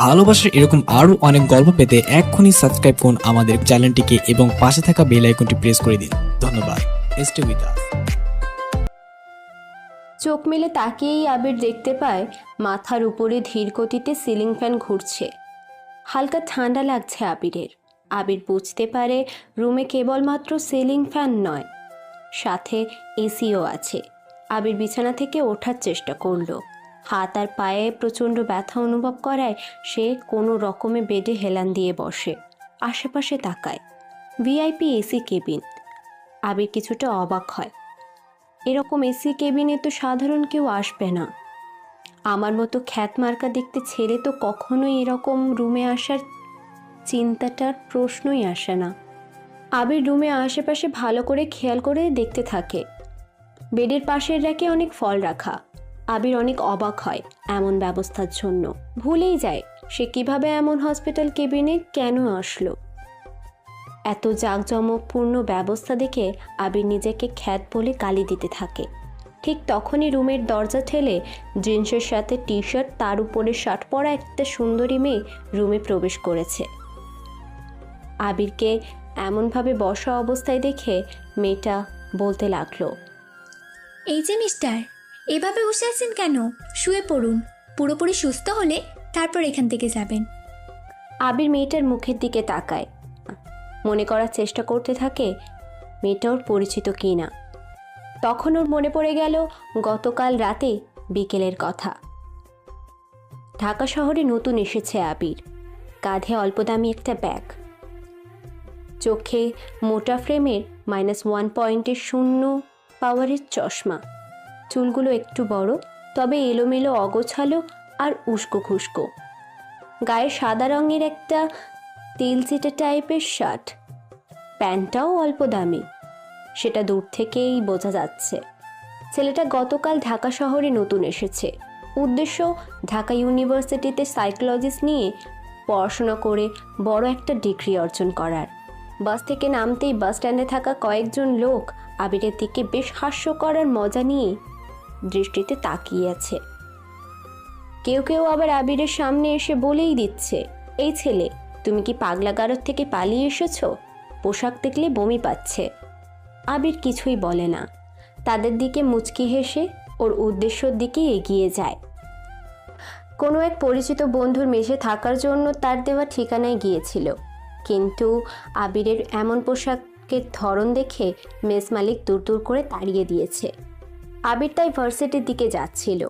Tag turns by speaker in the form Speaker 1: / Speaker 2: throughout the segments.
Speaker 1: ভালোবাসার এরকম আরো অনেক গল্প পেতে এক্ষুনি সাবস্ক্রাইব করুন আমাদের চ্যানেলটিকে এবং পাশে থাকা বেল আইকনটি প্রেস করে দিন। ধন্যবাদ। Stay with us.
Speaker 2: চোখ মেলে তাকিয়েই আবির দেখতে পায় মাথার উপরে ধীর গতিতে সিলিং ফ্যান ঘুরছে। হালকা ঠান্ডা লাগছে আবিরের। আবির বুঝতে পারে রুমে কেবলমাত্র সিলিং ফ্যান নয়, সাথে এসিও আছে। আবির বিছানা থেকে ওঠার চেষ্টা করলো। হাত আর পায়ে প্রচণ্ড ব্যথা অনুভব করায় সে কোনো রকমে বেডে হেলান দিয়ে বসে। আশেপাশে তাকায়। VIP AC cabin. আবির কিছুটা অবাক হয়। এরকম এসি কেবিনে তো সাধারণ কেউ আসবে না। আমার মতো খ্যাতমার্কা দেখতে ছেলে তো কখনোই এরকম রুমে আসার চিন্তাটার প্রশ্নই আসে না। আবির রুমে আশেপাশে ভালো করে খেয়াল করে দেখতে থাকে। বেডের পাশের র্যাকে অনেক ফল রাখা। আবির অনেক অবাক হয় এমন ব্যবস্থার জন্য। ভুলেই যায় সে কিভাবে এমন হসপিটাল কেবিনে কেন আসলো। এত জাঁকজমকপূর্ণ ব্যবস্থা দেখে আবির নিজেকে খ্যাত বলে গালি দিতে থাকে। ঠিক তখনই রুমের দরজা ঠেলে জিন্সের সাথে টি শার্ট, তার উপরে শার্ট পরা একটা সুন্দরী মেয়ে রুমে প্রবেশ করেছে। আবিরকে এমনভাবে বসা অবস্থায় দেখে মেয়েটা বলতে লাগলো,
Speaker 3: এই যে মিস্টার, এভাবে বসে আছেন কেন? শুয়ে পড়ুন, পুরোপুরি সুস্থ হলে তারপর এখান থেকে যাবেন।
Speaker 2: আবির মেয়েটার মুখের দিকে তাকায়, মনে করার চেষ্টা করতে থাকে মেয়েটা ওর পরিচিত কি না। তখন ওর মনে পড়ে গেল গতকাল রাতে বিকেলের কথা। ঢাকা শহরে নতুন এসেছে আবির। কাঁধে অল্প দামি একটা ব্যাগ, চোখে মোটা ফ্রেমের -1 শূন্য পাওয়ারের চশমা, চুলগুলো একটু বড়, তবে এলোমেলো, অগোছালো আর উস্কো খুস্কো। গায়ে সাদা রঙের একটা তেলচিটে টাইপের শার্ট, প্যান্টটাও অল্প দামি, সেটা দূর থেকেই বোঝা যাচ্ছে। ছেলেটা গতকাল ঢাকা শহরে নতুন এসেছে। উদ্দেশ্য ঢাকা ইউনিভার্সিটিতে সাইকোলজিস্ট নিয়ে পড়াশোনা করে বড় একটা ডিগ্রি অর্জন করার। বাস থেকে নামতেই বাস স্ট্যান্ডে থাকা কয়েকজন লোক আবিরের দিকে বেশ হাস্যকর আর মজা নিয়ে দৃষ্টিতে তাকিয়ে আছে। কেউ কেউ আবার আবিরের সামনে এসে বলেই দিচ্ছে, এই ছেলে, তুমি কি পাগলাগারদ থেকে পালিয়ে এসেছো? পোশাক দেখলে বমি পাচ্ছে। আবির কিছুই বলে না। তাদের দিকে মুচকি হেসে ওর উদ্দেশ্যর দিকে এগিয়ে যায়। কোনো এক পরিচিত বন্ধুর মেসে থাকার জন্য তার দেওয়া ঠিকানায় গিয়েছিল, কিন্তু আবিরের এমন পোশাকের ধরন দেখে মেস মালিক দূর দূর করে তাড়িয়ে দিয়েছে। আবির তাই ভার্সিটির দিকে যাচ্ছিল,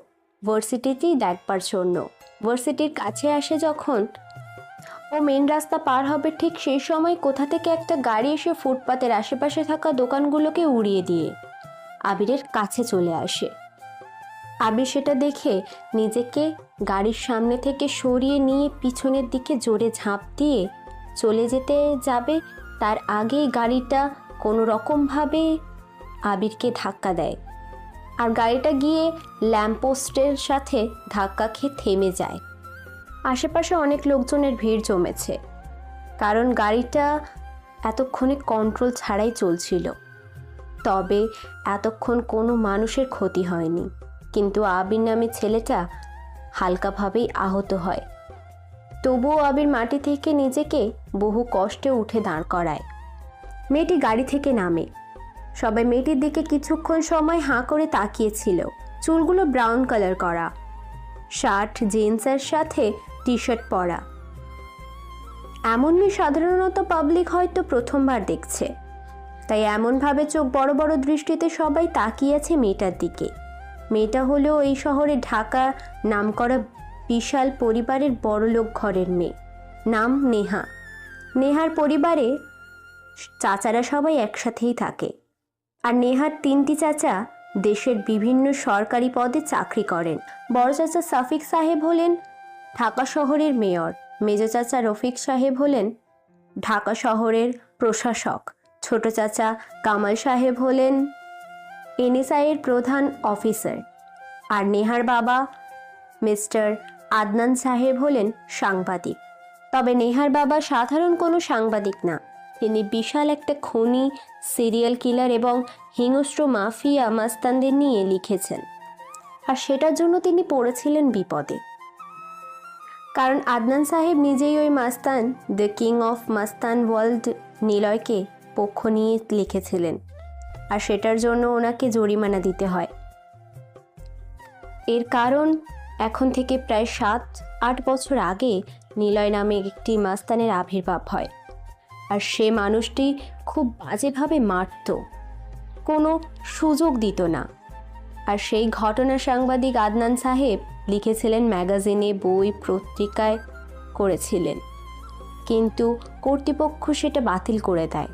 Speaker 2: ভার্সিটিতেই দেখবার জন্য। ভার্সিটির কাছে আসে যখন ও মেন রাস্তা পার হবে, ঠিক সেই সময় কোথা থেকে একটা গাড়ি এসে ফুটপাতের আশেপাশে থাকা দোকানগুলোকে উড়িয়ে দিয়ে আবিরের কাছে চলে আসে। আবির সেটা দেখে নিজেকে গাড়ির সামনে থেকে সরিয়ে নিয়ে পিছনের দিকে জোরে ঝাঁপ দিয়ে চলে যেতে যাবে, তার আগেই গাড়িটা কোনো রকমভাবে আবিরকে ধাক্কা দেয়, আর গাড়িটা গিয়ে ল্যাম্পপোস্টের সাথে ধাক্কা খেয়ে থেমে যায়। আশেপাশে অনেক লোকজনের ভিড় জমেছে, কারণ গাড়িটা এতক্ষণে কন্ট্রোল ছাড়াই চলছিল। তবে এতক্ষণ কোনো মানুষের ক্ষতি হয়নি, কিন্তু আবির নামে ছেলেটা হালকাভাবেই আহত হয়। তবুও আবির মাটি থেকে নিজেকে বহু কষ্টে উঠে দাঁড় করায়। মেয়েটি গাড়ি থেকে নামে। সবাই মেয়েটির দিকে কিছুক্ষণ সময় হাঁ করে তাকিয়েছিল। চুলগুলো ব্রাউন কালার করা, শার্ট জিন্সের সাথে টি শার্ট পরা। এমন মেয়ে সাধারণত পাবলিক হয়তো প্রথমবার দেখছে, তাই এমনভাবে চোখ বড় বড় দৃষ্টিতে সবাই তাকিয়ে আছে মেয়েটার দিকে। মেয়েটা হলো এই শহরে ঢাকা নামকরা বিশাল পরিবারের বড়লোক ঘরের মেয়ে, নাম নেহা। নেহার পরিবারে চাচারা সবাই একসাথেই থাকে, আর নেহার 3টি চাচা দেশের বিভিন্ন সরকারি পদে চাকরি করেন। বড় চাচা সাফিক সাহেব হলেন ঢাকা শহরের মেয়র, মেজো চাচা রফিক সাহেব হলেন ঢাকা শহরের প্রশাসক, ছোট চাচা কামাল সাহেব হলেন এনএসআইয়ের প্রধান অফিসার, আর নেহার বাবা মিস্টার আদনান সাহেব হলেন সাংবাদিক। তবে নেহার বাবা সাধারণ কোনো সাংবাদিক না, তিনি বিশাল একটা খুনি, সিরিয়াল কিলার এবং হিংস্র মাফিয়া মাস্তানদের নিয়ে লিখেছেন, আর সেটার জন্য তিনি পড়েছিলেন বিপদে। কারণ আদনান সাহেব নিজেই ওই মাস্তান the king of Mustan world নিলয়কে পক্ষ নিয়ে লিখেছিলেন, আর সেটার জন্য ওনাকে জরিমানা দিতে হয়। এর কারণ এখন থেকে প্রায় 7-8 বছর আগে নিলয় নামে একটি মাস্তানের আবির্ভাব হয়, আর সে মানুষটি খুব বাজেভাবে মারত, কোনো সুযোগ দিত না। আর সেই ঘটনা সাংবাদিক আদনান সাহেব লিখেছিলেন, ম্যাগাজিনে, বই, পত্রিকায় করেছিলেন, কিন্তু কর্তৃপক্ষ সেটা বাতিল করে দেয়,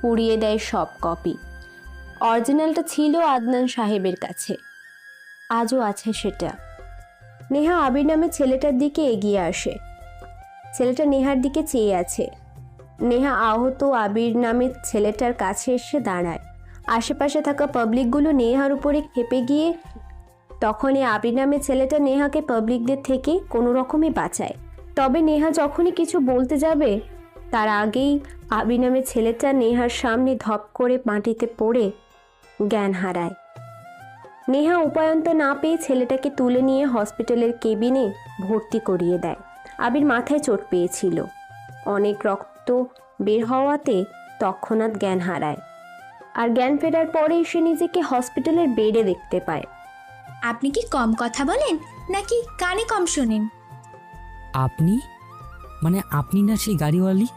Speaker 2: পুড়িয়ে দেয় সব কপি। অরিজিনালটা ছিল আদনান সাহেবের কাছে, আজও আছে সেটা। নেহা আবির নামে ছেলেটার দিকে এগিয়ে আসে। ছেলেটা নেহার দিকে চেয়ে আছে। নেহা আহত আবির নামে ছেলেটার কাছে এসে দাঁড়ায়। আশেপাশে থাকা পাবলিকগুলো নেহার উপরে ক্ষেপে গিয়ে তখনই আবির নামে ছেলেটা নেহাকে পাবলিকদের থেকে কোনো রকমে বাঁচায়। তবে নেহা যখনই কিছু বলতে যাবে তার আগেই আবির নামে ছেলেটা নেহার সামনে ধপ করে মাটিতে পড়ে জ্ঞান হারায়। নেহা উপায়ন্ত না পেয়ে ছেলেটাকে তুলে নিয়ে হসপিটালের কেবিনে ভর্তি করিয়ে দেয়। আবির মাথায় চোট পেয়েছিল, অনেক রক্ত বের হওয়াতে তৎক্ষণাৎ জ্ঞান হারায়। আর জ্ঞান ফেরার পরেই সে নিজেকে হসপিটালের বেডে দেখতে পায়।
Speaker 3: আপনি কি কম কথা বলেন নাকি কানে কম শোনেন?
Speaker 4: আপনি মানে আপনি না সেই গাড়িওয়ালি?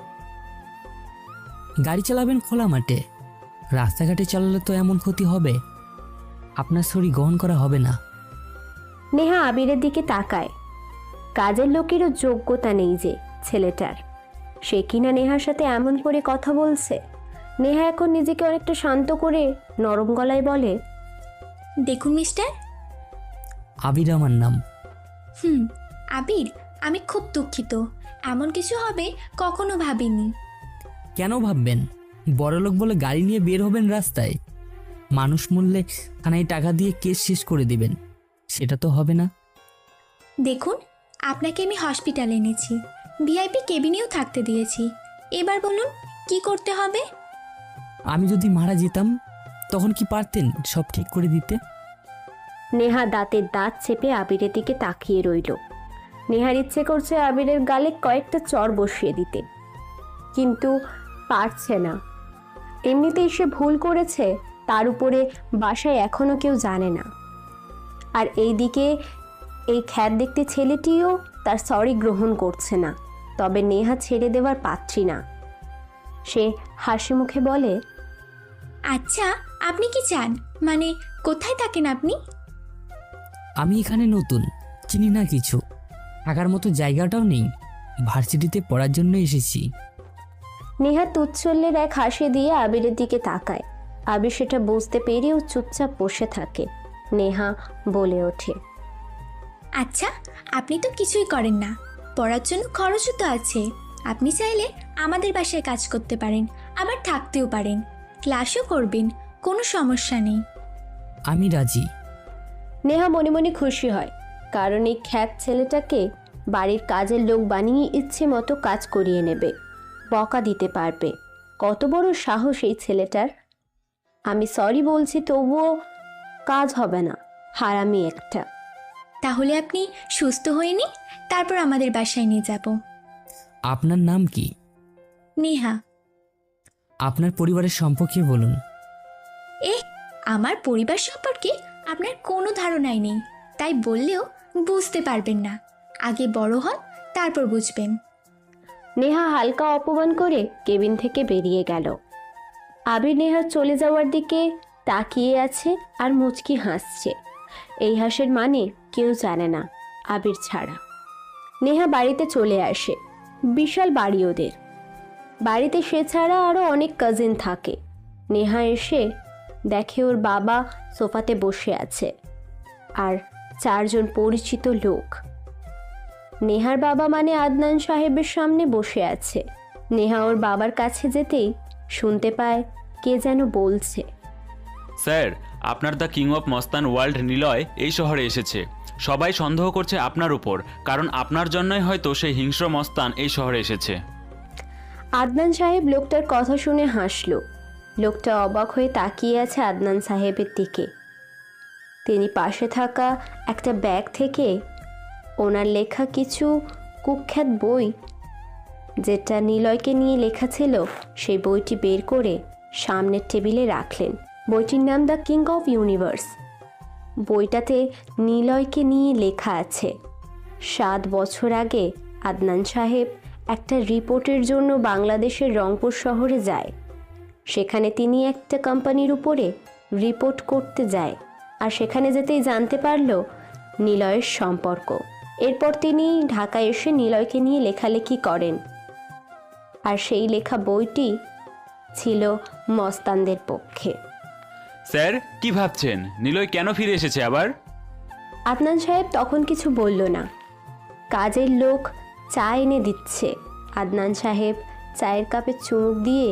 Speaker 4: গাড়ি চালাবেন খোলা মাঠে, রাস্তাঘাটে চালালে তো এমন ক্ষতি হবে, আপনার শরীর গ্রহণ করা হবে না।
Speaker 2: নেহা আবিরের দিকে তাকায়। কাজের লোকেরও যোগ্যতা নেই যে ছেলেটার, সে কিনা নেহার সাথে এমন করে কথা বলছে। নেহা এখন নিজেকে অনেকটা শান্ত করে নরম গলায় বলে,
Speaker 3: দেখুন মিস্টার।
Speaker 4: আবির আমার নাম।
Speaker 3: আবির, আমি খুব দুঃখিত, এমন কিছু হবে কখনো ভাবিনি।
Speaker 4: কেন ভাববেন? বড়লোক বলে গাড়ি নিয়ে বের হবেন রাস্তায়, মানুষ মূল্যে থানায় টাকা দিয়ে কেস শেষ করে দিবেন, সেটা তো হবে না।
Speaker 3: দেখুন, আপনাকে আমি হসপিটালে এনেছি, ভিআইপি কেবিনেও থাকতে দিয়েছি, এবার বলুন কি করতে হবে?
Speaker 4: আমি যদি মারা যেতাম তখন কি পারতেন সব ঠিক করে দিতে?
Speaker 2: নেহা দাঁতের দাঁত চেপে আবিরের দিকে তাকিয়ে রইল। নেহার ইচ্ছে করছে আবিরের গালে কয়েকটা চড় বসিয়ে দিতে, কিন্তু পারছে না। এমনিতেই সে ভুল করেছে, তার উপরে বাসায় এখনো কেউ জানে না। আর এইদিকে এই খ্যাত দেখতে ছেলেটিও তার সরি গ্রহণ করছে না। তবে নেহা ছেড়ে দেওয়ার পাত্রী না। সে হাসি মুখে বলে,
Speaker 3: আচ্ছা, আপনি কি চান? মানে কোথায় থাকেন আপনি?
Speaker 4: আমি এখানে নতুন, চিনি না কিছু, থাকার মতো জায়গাটাও নেই, ভার্সিটিতে পড়ার জন্য এসেছি।
Speaker 2: নেহা তুচ্ছল্যের এক হাসি দিয়ে আবিরের দিকে তাকায়। আবির সেটা বুঝতে পেরেও চুপচাপ বসে থাকে। নেহা বলে ওঠে,
Speaker 3: আচ্ছা, আপনি তো কিছুই করেন না, পড়ার জন্য খরচও তো আছে। আপনি চাইলে আমাদের বাসায় কাজ করতে পারেন, আবার থাকতেও পারেন, ক্লাসও করবেন, কোনো সমস্যা নেই।
Speaker 4: আমি রাজি।
Speaker 2: নেহা মনে মনে খুশি হয়, কারণ এই খ্যাত ছেলেটাকে বাড়ির কাজের লোক বানিয়ে ইচ্ছে মতো কাজ করিয়ে নেবে, বকা দিতে পারবে। কত বড় সাহস এই ছেলেটার! আমি সরি বলছি, তবুও কাজ হবে না, হারামি একটা।
Speaker 3: তাহলে আপনি সুস্থ হয়ে নিন, তারপর আমাদের বাসায় নিয়ে যাব।
Speaker 4: আপনার নাম কি?
Speaker 3: নেহা।
Speaker 4: আপনার পরিবারের সম্পর্কে বলুন।
Speaker 3: আমার পরিবার সম্পর্কে আপনার কোনো ধারণাই নেই, তাই বললেও বুঝতে পারবেন না। আগে বড় হন, তারপর বুঝবেন।
Speaker 2: নেহা হালকা অপমান করে কেবিন থেকে বেরিয়ে গেল। আবির নেহার চলে যাওয়ার দিকে তাকিয়ে আছে আর মুচকি হাসছে। এই হাসির মানে কেউ জানে না আবির ছাড়া। নেহা বাড়িতে চলে আসে। বিশাল বাড়ি ওদের। বাড়িতে সে ছাড়া আরও অনেক কাজিন থাকে। নেহা এসে দেখে ওর বাবা সোফাতে বসে আছে আর 4 জন পরিচিত লোক। নেহার বাবা মানে আদনান সাহেবের সামনে বসে আছে। নেহা ওর বাবার কাছে যেতেই শুনতে পায় কে যেন বলছে,
Speaker 5: স্যার, আপনার the king of Mastan world Niloy এই শহরে এসেছে। সবাই সন্দেহ করছে আপনার উপর, কারণ আপনার জন্যই হয়তো সেই হিংস্র মস্তান এই শহরে এসেছে।
Speaker 2: আদনান সাহেব লোকটার কথা শুনে হাসল। লোকটা অবাক হয়ে তাকিয়ে আছে আদনান সাহেবের দিকে। তিনি পাশে থাকা একটা ব্যাগ থেকে ওনার লেখা কিছু কুখ্যাত বই যেটা নিলয়কে নিয়ে লেখা ছিল সেই বইটি বের করে সামনের টেবিলে রাখলেন। বইটির নাম দ্য কিং অফ ইউনিভার্স। বইটাতে নিলয়কে নিয়ে লেখা আছে 7 বছর আগে আদনান সাহেব একটা রিপোর্টের জন্য বাংলাদেশের রংপুর শহরে যায়। সেখানে তিনি একটা কোম্পানির উপরে রিপোর্ট করতে যায়, আর সেখানে যেতেই জানতে পারল নিলয়ের সম্পর্ক। এরপর তিনি ঢাকায় এসে নিলয়কে নিয়ে লেখালেখি করেন, আর সেই লেখা বইটি ছিল মস্তানদের পক্ষে।
Speaker 5: স্যার কি ভাবছেন, নিলয় কেন ফিরে এসেছে আবার?
Speaker 2: আদনান সাহেব তখন কিছু বলল না। কাজের লোক চা এনে দিচ্ছে। আদনান সাহেব চায়ের কাপে চুমুক দিয়ে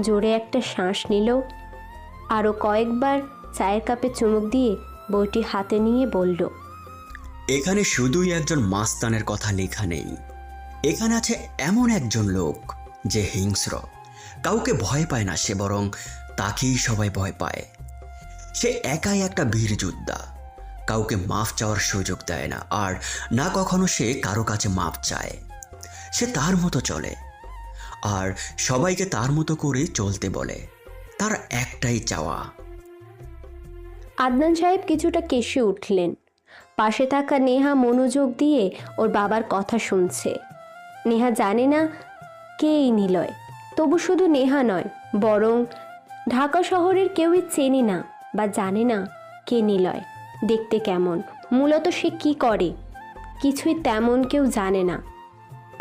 Speaker 2: জোরে একটা শ্বাস নিল, আরও কয়েকবার চায়ের কাপে চুমুক দিয়ে বইটি হাতে নিয়ে বলল,
Speaker 6: এখানে শুধুই একজন মাস্তানের কথা লেখা নেই, এখানে আছে এমন একজন লোক যে হিংস্র। কাউকে ভয় পায় না সে, বরং তাকেই সবাই ভয় পায়। সে একাই একটা বীর যোদ্ধা, কাউকে মাফ চাওয়ার সুযোগ দেয় না, আর না কখনো সে কারো কাছে মাপ চায়। সে তার মতো চলে আর সবাইকে তার মতো করে চলতে বলে। তার একটাই চাওয়া।
Speaker 2: আদনান সাহেব কিছুটা কেশে উঠলেন। পাশে থাকা নেহা মনোযোগ দিয়ে ওর বাবার কথা শুনছে। নেহা জানে না কে এই নিলয়, তবু শুধু নেহা নয়, বরং ঢাকা শহরের কেউই চেনে না বা জানে না কে নিলয়, দেখতে কেমন, মূলত সে কি করে, কিছুই তেমন কেউ জানে না।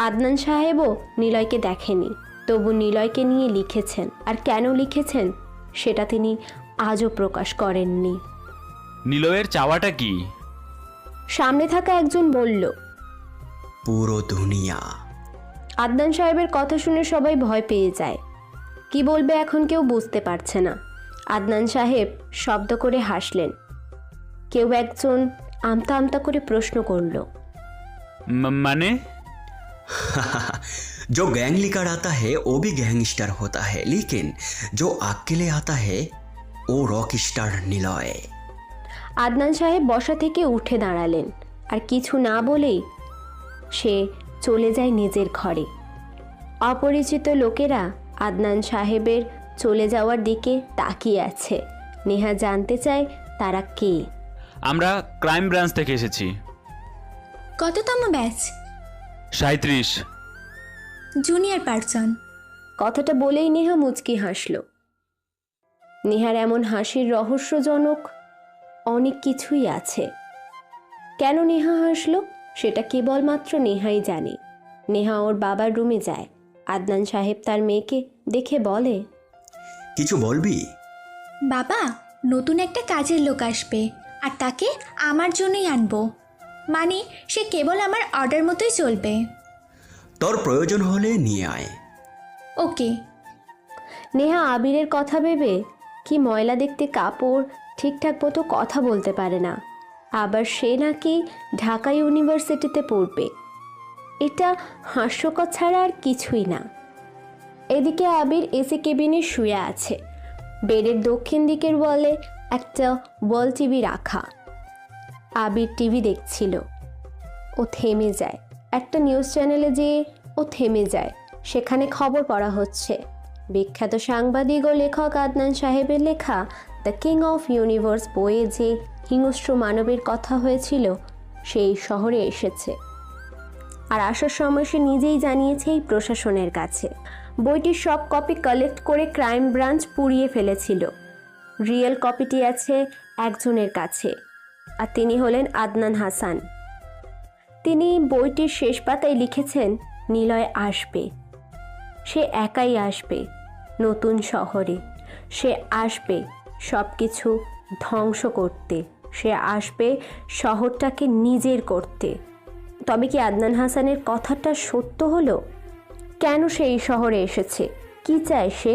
Speaker 2: আদনান সাহেবও নিলয়কে দেখেনি, তবু নিলয়কে নিয়ে লিখেছেন, আর কেন লিখেছেন সেটা তিনি আজও প্রকাশ করেননি।
Speaker 5: নিলয়ের চাওয়াটা কি?
Speaker 2: সামনে থাকা একজন বলল,
Speaker 6: পুরো দুনিয়া।
Speaker 2: আদনান সাহেবের কথা শুনে সবাই ভয় পেয়ে যায়। কি বলবে এখন কেউ বুঝতে পারছে না। আদনান সাহেব শব্দ করে হাসলেন। কেউ একজন আমতা আমতা করে প্রশ্ন করল,
Speaker 5: মানে?
Speaker 6: जो गैंग लेकर आता है वो भी गैंगस्टर होता है, लेकिन जो अकेले आता है वो रॉक स्टार निलय।
Speaker 2: আদনান সাহেব বসা থেকে উঠে দাঁড়ালেন, আর কিছু না বলেই সে চলে যায় নিজের ঘরে। অপরিচিত লোকেরা আদনান সাহেবের চলে যাওয়ার দিকে তাকিয়ে আছে। নেহা জানতে চায় তারা কে।
Speaker 5: আমরা ক্রাইম ব্রাঞ্চ থেকে এসেছি।
Speaker 3: কততম ব্যাচ?
Speaker 5: 37।
Speaker 3: Junior person.
Speaker 2: কথাটা বলেই নেহা মুচকি হাসল। নেহার এমন হাসির রহস্যজনক অনেক কিছুই আছে। কেন নেহা হাসলো সেটা কেবলমাত্র নেহাই জানে। নেহা ওর বাবার রুমে যায়। আদনান সাহেব তার মেয়েকে দেখে বলে,
Speaker 6: কিছু বলবি?
Speaker 3: বাবা, নতুন একটা কাজের লোক আসবে, আর তাকে আমার জন্যই আনবো। মানে সে কেবল আমার অর্ডার মতোই চলবে।
Speaker 6: তোর প্রয়োজন হলে নিয়ে আয়।
Speaker 3: ওকে।
Speaker 2: নেহা আবিরের কথা ভেবে কি ময়লা দেখতে কাপড়, ঠিকঠাক মতো কথা বলতে পারে না, আবার সে নাকি ঢাকা ইউনিভার্সিটিতে পড়বে। এটা হাস্যকর ছাড়া আর কিছুই না। এদিকে আবির এসি কেবিনে শুয়ে আছে। বেডের দক্ষিণ দিকের ওয়ালে একটা ওয়াল টিভি রাখা। আবির টিভি দেখছিল। ও থেমে যায়। একটা নিউজ চ্যানেলে যেয়ে ও থেমে যায়। সেখানে খবর পড়া হচ্ছে। বিখ্যাত সাংবাদিক ও লেখক আদনান সাহেবের লেখা দ্য কিং অফ ইউনিভার্স বইয়ে যে হিংস্র মানবের কথা হয়েছিল সেই শহরে এসেছে, আর আসার সময় সে নিজেই জানিয়েছে এই প্রশাসনের কাছে। বইটির সব কপি কালেক্ট করে ক্রাইম ব্রাঞ্চ পুড়িয়ে ফেলেছিল। রিয়েল কপিটি আছে একজনের কাছে, আর তিনি হলেন আদনান হাসান। তিনি বইটির শেষ পাতায় লিখেছেন, নিলয় আসবে। সে একাই আসবে নতুন শহরে। সে আসবে সব কিছু ধ্বংস করতে। সে আসবে শহরটাকে নিজের করতে। তবে কি আদনান হাসানের কথাটা সত্য হলো? কেন সে এই শহরে এসেছে? কি চায় সে?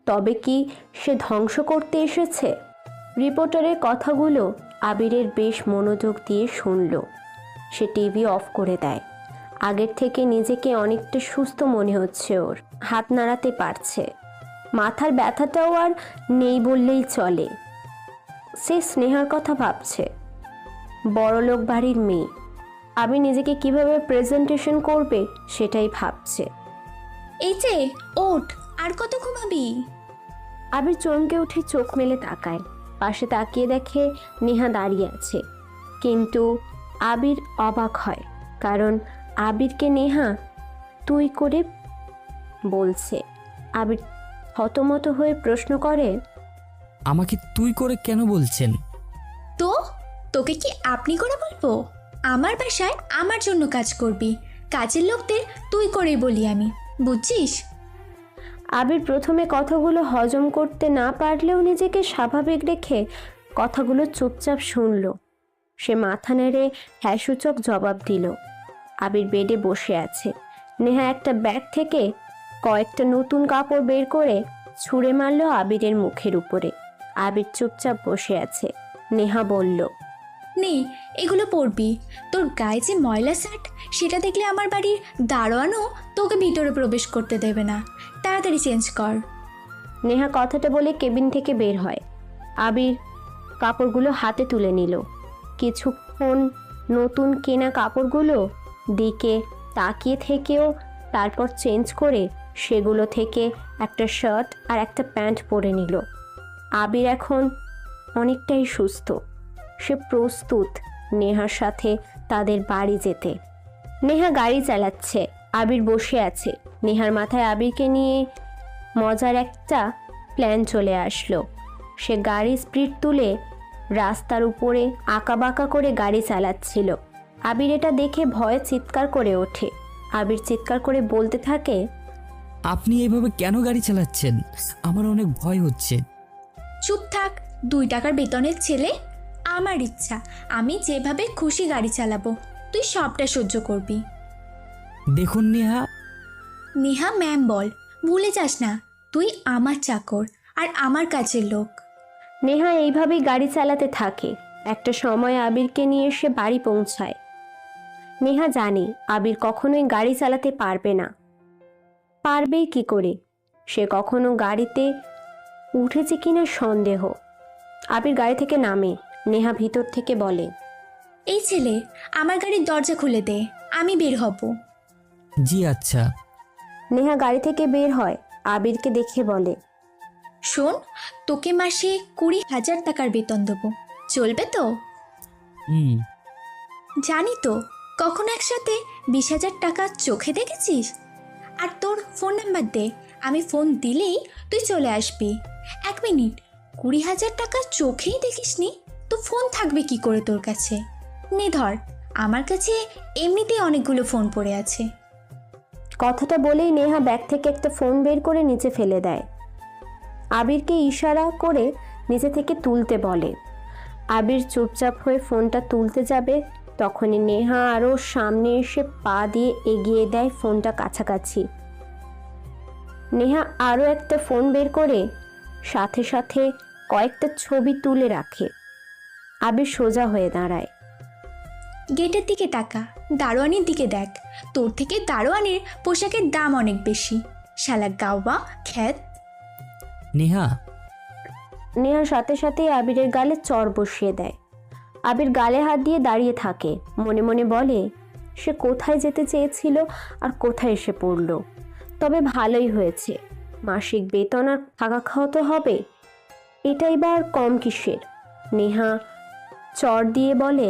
Speaker 2: তবে কি সে ধ্বংস করতে এসেছে? রিপোর্টারের কথাগুলো আবিরের বেশ মনোযোগ দিয়ে শুনল। সে টিভি অফ করে দেয়। আগের থেকে নিজেকে অনেকটা সুস্থ মনে হচ্ছে ওর। হাত নাড়াতে পারছে। মাথার ব্যথাটাও আর নেই বললেই চলে। সে স্নেহার কথা ভাবছে। বড়লোক বাড়ির মেয়ে, আবির নিজেকে কিভাবে প্রেজেন্টেশন করবে সেটাই ভাবছে।
Speaker 3: এই যে ওঠ, আর কত ঘুমাবি?
Speaker 2: আবির চমকে উঠে চোখ মেলে তাকায়। পাশে তাকিয়ে দেখে নেহা দাঁড়িয়ে আছে, কিন্তু আবির অবাক হয়, কারণ আবিরকে নেহা তুই করে বলছে। আবির হতমত হয়ে প্রশ্ন করে,
Speaker 4: আমাকে তুই করে কেন বলছেন?
Speaker 3: তো তোকে কি আপনি করে বলবো? আমার বাসায় আমার জন্য কাজ করবি, কাজের লোকদের তুই করেই বলি আমি, বুঝছিস?
Speaker 2: আবির প্রথমে কথাগুলো হজম করতে না পারলেও নিজেকে স্বাভাবিক রেখে কথাগুলো চুপচাপ শুনল। সে মাথা নেড়ে হ্যাঁসূচক জবাব দিল। আবির বেডে বসে আছে। নেহা একটা ব্যাগ থেকে কয়েকটা নতুন কাপড় বের করে ছুঁড়ে মারল আবিরের মুখের উপরে। আবির চুপচাপ বসে আছে। নেহা বলল,
Speaker 3: নে এগুলো পরবি, তোর গায়ে যে ময়লা শার্ট সেটা দেখলে আমার বাড়ির দারোয়ানও তোকে ভিতরে প্রবেশ করতে দেবে না, তাড়াতাড়ি চেঞ্জ কর।
Speaker 2: নেহা কথাটা বলে কেবিন থেকে বের হয়। আবির কাপড়গুলো হাতে তুলে নিল। কিছুক্ষণ নতুন কেনা কাপড়গুলো দিকে তাকিয়ে থেকেও তারপর চেঞ্জ করে সেগুলো থেকে একটা শার্ট আর একটা প্যান্ট পরে নিল। আবির এখন অনেকটাই সুস্থ। সে প্রস্তুত নেহার সাথে তাদের বাড়ি যেতে। নেহা গাড়ি চালাচ্ছে, আবির বসে আছে। নেহার মাথায় আবিরকে নিয়ে মজার একটা প্ল্যান চলে আসলো। সে গাড়ি স্পিড তুলে রাস্তার উপরে আঁকাবাঁকা করে গাড়ি চালাচ্ছিল। আবির এটা দেখে ভয়ে চিৎকার করে ওঠে। আবির চিৎকার করে বলতে থাকে,
Speaker 4: আপনি এইভাবে কেন গাড়ি চালাচ্ছেন? আমার অনেক ভয় হচ্ছে।
Speaker 3: চুপ থাক, 2 টাকার বেতনের ছেলে। আমার ইচ্ছা, আমি যেভাবে খুশি গাড়ি চালাবো, তুই সবটা সহ্য করবি।
Speaker 4: দেখুন নেহা,
Speaker 3: নেহা ম্যাম বল, ভুলে যাস না তুই আমার চাকর আর আমার কাজের লোক।
Speaker 2: নেহা এইভাবেই গাড়ি চালাতে থাকে। একটা সময় আবিরকে নিয়ে সে বাড়ি পৌঁছায়। নেহা জানে আবির কখনোই গাড়ি চালাতে পারবে না। পারবেই কি করে? সে কখনো গাড়িতে উঠেছে কিনা সন্দেহ। আবির গাড়ি থেকে নামে। নেহা ভিতর থেকে বলে,
Speaker 3: এই ছেলে, আমার গাড়ির দরজা খুলে দে, আমি বের হব।
Speaker 4: জি আচ্ছা।
Speaker 2: নেহা গাড়ি থেকে বের হয়। আবিরকে দেখে বলে,
Speaker 3: শোন, তোকে মাসে 20,000 টাকার বেতন দেবো, চলবে তো?
Speaker 4: হুম।
Speaker 3: জানি তো, কখনো একসাথে 20,000 টাকা চোখে দেখেছিস? আর তোর ফোন নাম্বার দে, আমি ফোন দিলেই তুই চলে আসবি। 1 মিনিট, 20,000 টাকা চোখেই দেখিসনি তো ফোন থাকবে কি করে তোর কাছে? নে ধর, আমার কাছে এমনিতেই অনেকগুলো ফোন পড়ে আছে।
Speaker 2: কথাটা বলেই নেহা ব্যাগ থেকে একটা ফোন বের করে নিচে ফেলে দেয়। আবিরকে ইশারা করে নিচে থেকে তুলতে বলে। আবির চুপচাপ হয়ে ফোনটা তুলতে যাবে, তখনই নেহা আরও সামনে এসে পা দিয়ে এগিয়ে দেয় ফোনটা কাছাকাছি। নেহা আরও একটা ফোন বের করে সাথে সাথে কয়েকটা ছবি তুলে রাখে। আবির সোজা হয়ে দাঁড়ায়।
Speaker 3: গেটের দিকে তাকা, দারোয়ানের দিকে দেখ, তোর থেকে দারোয়ানের পোশাকের দাম অনেক বেশি, শালা গাওয়া খ্যাত।
Speaker 4: নেহা,
Speaker 2: নেহা সাথে সাথে আবিরের গালে চড় বসিয়ে দেয়। আবির গালে হাত দিয়ে দাঁড়িয়ে থাকে। মনে মনে বলে, সে কোথায় যেতে চেয়েছিল আর কোথায় এসে পড়ল। তবে ভালোই হয়েছে, মাসিক বেতন আর থাকা খাওয়া তো হবে, এটাই বা আর কম কিসের। নেহা চড় দিয়ে বলে,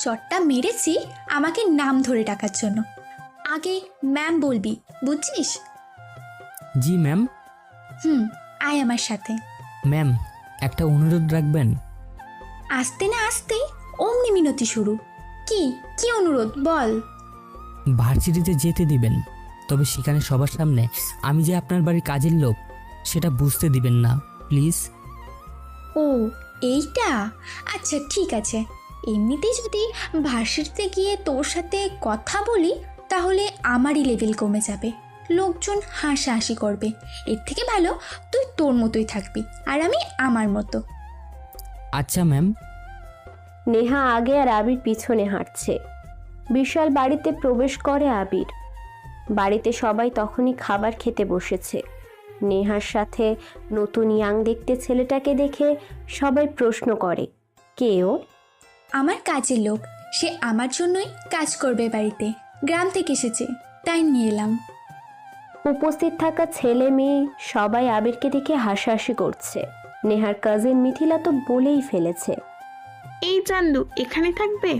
Speaker 3: চটটা মেরেছি আমাকে নাম ধরে ডাকার জন্য, আগে ম্যাম বলবি, বুঝছিস?
Speaker 4: জি ম্যাম।
Speaker 3: আয় আমার সাথে।
Speaker 4: ম্যাম, একটা অনুরোধ রাখবেন?
Speaker 3: আসতে না আসতেই অমনি মিনতি শুরু। কি কি অনুরোধ বল।
Speaker 4: ভার্সিটিতে যেতে দিবেন, তবে সেখানে সবার সামনে আমি যে আপনার বাড়ির কাজের লোক সেটা বুঝতে দিবেন না, প্লিজ।
Speaker 3: ও এইটা, আচ্ছা ঠিক আছে। এমনিতেই যদি ভার্সিটিতে গিয়ে তোর সাথে কথা বলি তাহলে আমারই লেভেল কমে যাবে, লোকজন হাসাহাসি করবে। এর থেকে ভালো তুই তোর মতোই থাকবি আর আমি আমার মতো।
Speaker 4: আচ্ছা ম্যাম।
Speaker 2: নেহা আগে আর আবির পিছনে হাঁটছে। বিশাল বাড়িতে প্রবেশ করে আবির। বাড়িতে সবাই তখনই খাবার খেতে বসেছে। নেহার সাথে নতুন ইয়াং দেখতে ছেলেটাকে দেখে সবাই প্রশ্ন করে, কে ও?
Speaker 3: আমার কাজের লোক, সে আমার জন্যই কাজ করবে বাড়িতে, গ্রাম থেকে এসেছে, তাই নিয়ে এলাম।
Speaker 2: উপস্থিত থাকা ছেলে মেয়ে সবাই আবিরকে দেখে হাসাহাসি করছে। নেহার কাজিন মিথিলা তো বলেই ফেলেছে,
Speaker 7: এই চান্দু এখানে থাকবে?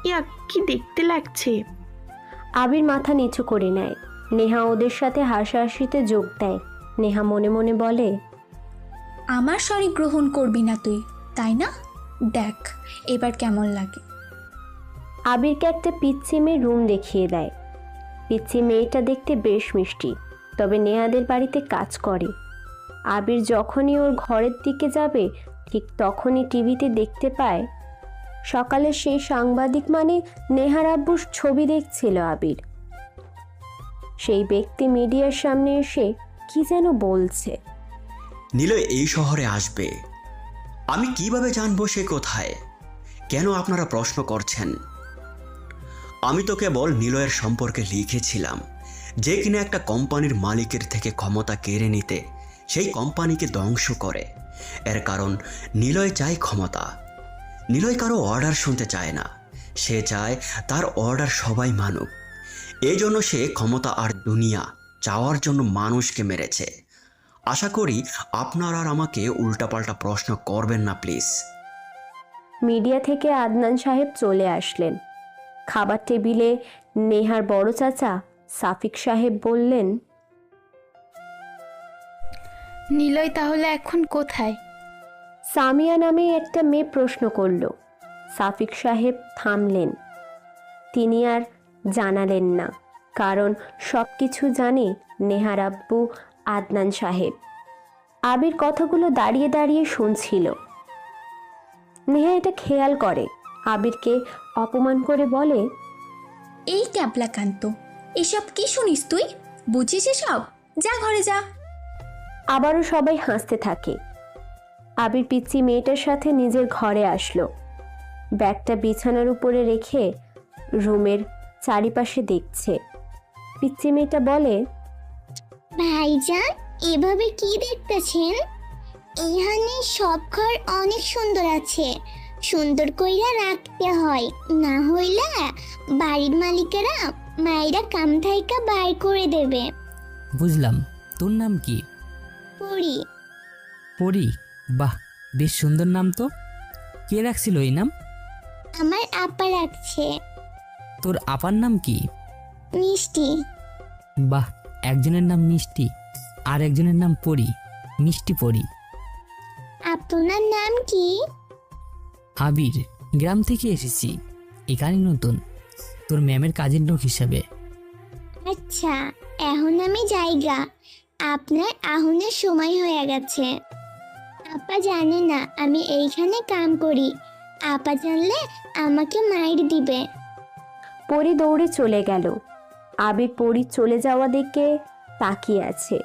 Speaker 7: ইয়া, কি দেখতে লাগছে।
Speaker 2: আবির মাথা নিচু করে নেয়। নেহা ওদের সাথে হাসাহাসিতে যোগ দেয়। নেহা মনে মনে বলে,
Speaker 3: আমার সরি গ্রহণ করবি না তুই, তাই না? দেখ এবার কেমন লাগে।
Speaker 2: আবিরকে একটা পিচ্চি মেয়ে রুম দেখিয়ে দেয়। পিচ্চি মেয়েটা দেখতে বেশ মিষ্টি, তবে নেহাদের বাড়িতে কাজ করে। আবির যখনই ওর ঘরের দিকে যাবে ঠিক তখনই টিভিতে দেখতে পায় সকালে সেই সাংবাদিক মানে নেহার আব্বুর ছবি দেখছিল আবির। সেই ব্যক্তি মিডিয়ার সামনে এসে কি যেন বলছে।
Speaker 6: নিলয় এই শহরে আসবে। আমি কিভাবে জানবো সে কোথায়? কেন আপনারা প্রশ্ন করছেন? আমি তো কেবল নিলয়ের সম্পর্কে লিখেছিলাম যে কিনা একটা কোম্পানির মালিকের থেকে ক্ষমতা কেড়ে নিতে সেই কোম্পানিকে ধ্বংস করে। এর কারণ নিলয় চায় ক্ষমতা। নিলয় কারো অর্ডার শুনতে চায় না, সে চায় তার অর্ডার সবাই মানুক। এই জন্য সে ক্ষমতা আর দুনিয়া চাওয়ার জন্য মানুষকে মেরেছে। আশা করি আপনারা আর আমাকে উল্টাপাল্টা প্রশ্ন করবেন না প্লিজ।
Speaker 2: মিডিয়া থেকে আদনান সাহেব চলে আসলেন। খাবার টেবিলে নেহার বড় চাচা সাফিক সাহেব বললেন,
Speaker 7: নিলয় তাহলে এখন কোথায়?
Speaker 2: সামিয়া নামে একটা মেয়ে প্রশ্ন করল। সাফিক সাহেব থামলেন। তিনি আর জানালেন না, কারণ সব কিছু জানে নেহার আব্বু আদনান সাহেব। আবির কথাগুলো দাঁড়িয়ে দাঁড়িয়ে শুনছিল। নেহা এটা খেয়াল করে, আবিরকে অপমান করে বলে,
Speaker 3: এই ক্যাবলাকান্ত, এসব কি শুনিস তুই? বুঝিস এসব? যা ঘরে যা।
Speaker 2: আবারও সবাই হাসতে থাকে। আবির পিচ্চি মেয়েটার সাথে নিজের ঘরে আসলো। ব্যাগটা বিছানার উপরে রেখে রুমের চারিপাশে দেখছে। পিচ্চি মেয়েটা বলে,
Speaker 8: ভাইজান, এভাবে কি দেখতেছেন? এখানে সব ঘর অনেক সুন্দর আছে, সুন্দর কইরা রাখতে হয়, না হইলে বাড়ির মালিকেরা মায়েরা কাম থাইকা বাইর করে দেবে।
Speaker 4: বুঝলাম। তোর নাম কি?
Speaker 8: পড়ি।
Speaker 4: পরি? বাহ, বেশ সুন্দর নাম তো। কে রাখছিল এই নাম?
Speaker 8: আমার আপা রাখছে।
Speaker 4: তোর আপার নাম কি?
Speaker 8: মিষ্টি।
Speaker 4: বাহ, একজনের নাম মিষ্টি আর একজনের নাম পরি, মিষ্টি পরি।
Speaker 8: আপনার নাম কি?
Speaker 4: আবির, গ্রাম থেকে এসেছি, এখানে নতুন, তোর ম্যামের কাজের লোক হিসাবে।
Speaker 8: আচ্ছা, এখন আমি যাইগা, আপনার আহনের সময় হয়ে গেছে। আপা জানে না আমি এইখানে কাম করি, আপা জানলে আমাকে মাইর দিবে।
Speaker 2: পরি দৌড়ে চলে গেল। আবির পরি চলে যাওয়া দেখে তাকিয়ে আছে।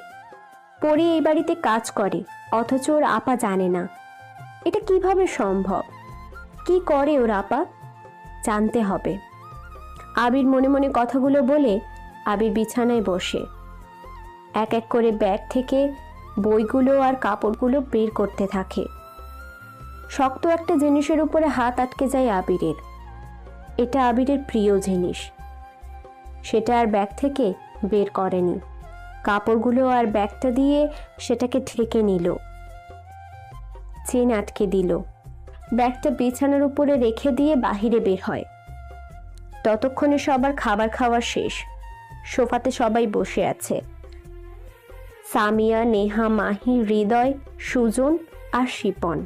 Speaker 2: পরি এই বাড়িতে কাজ করে, অথচ ওর আপা জানে না। এটা কিভাবে সম্ভব? কি করে ওর আপা? জানতে হবে। আবির মনে মনে কথাগুলো বলে আবির বিছানায় বসে এক এক করে ব্যাগ থেকে বইগুলো আর কাপড়গুলো বের করতে থাকে। শক্ত একটা জিনিসের উপরে হাত আটকে যায় আবিরের। এটা আবিরের প্রিয় জিনিস, সেটা আর ব্যাগ থেকে বের করেনি। কাপড়গুলো আর ব্যাগটা দিয়ে সেটাকে ঢেকে নিল, চেন আটকে দিল। ব্যাগটা বিছানার উপরে রেখে দিয়ে বাহিরে বের হয়। ততক্ষণে সবার খাবার খাওয়া শেষ। সোফাতে সবাই বসে আছে। সামিয়া, নেহা, মাহি, হৃদয়, সুজন আর শিপন।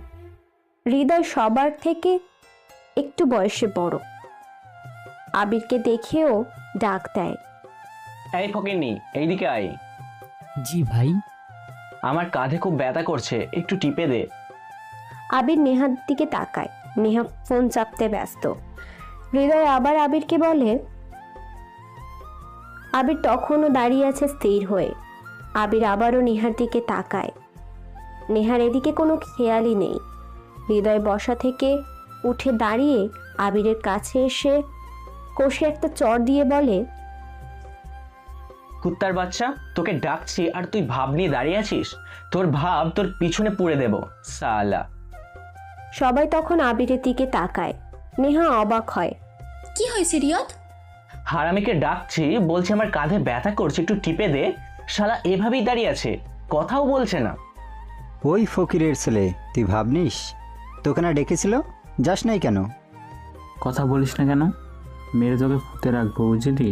Speaker 2: হৃদয় সবার থেকে একটু বয়সে বড়। আবিরকে দেখেও ডাক দেয়,
Speaker 9: এই ফকিন্নি, এইদিকে আয়।
Speaker 4: জি ভাই।
Speaker 9: আমার কাঁধে খুব ব্যথা করছে, একটু টিপে দে।
Speaker 2: আবির নেহার দিকে তাকায়। নেহা ফোন চাপতে ব্যস্ত। হৃদয় আবার আবিরকে বলে। আবির তখনও দাঁড়িয়ে আছে স্থির হয়ে। আবির আবারও নেহার দিকে তাকায়। নেহার এদিকে কোনো খেয়ালই নেই। হৃদয় বসা থেকে উঠে দাঁড়িয়ে আবিরের কাছে এসে কষে একটা চড় দিয়ে বলে,
Speaker 9: কুত্তার বাচ্চা, তোকে ডাকছি আর তুই ভাব নিয়ে দাঁড়িয়ে আছিস? তোর ভাব তোর পিছনে পুড়ে দেব সালা।
Speaker 2: সবাই তখন আবিরের দিকে তাকায়। নেহা অবাক হয়।
Speaker 3: কি হয়েছে রিয়দ?
Speaker 9: হারামিকে ডাকছি, বলছে আমার কাঁধে ব্যথা করছে, একটু টিপে দে। শালা এভাবেই দাঁড়িয়ে আছে, কথাও বলছে না।
Speaker 10: ওই ফকিরের ছেলে, তুই ভাবনিস তোকে না ডেকেছিল, যাস নাই কেন?
Speaker 11: কথা বলিস না কেন? মেরে তোকে ফুতে রাখবো, বুঝলি?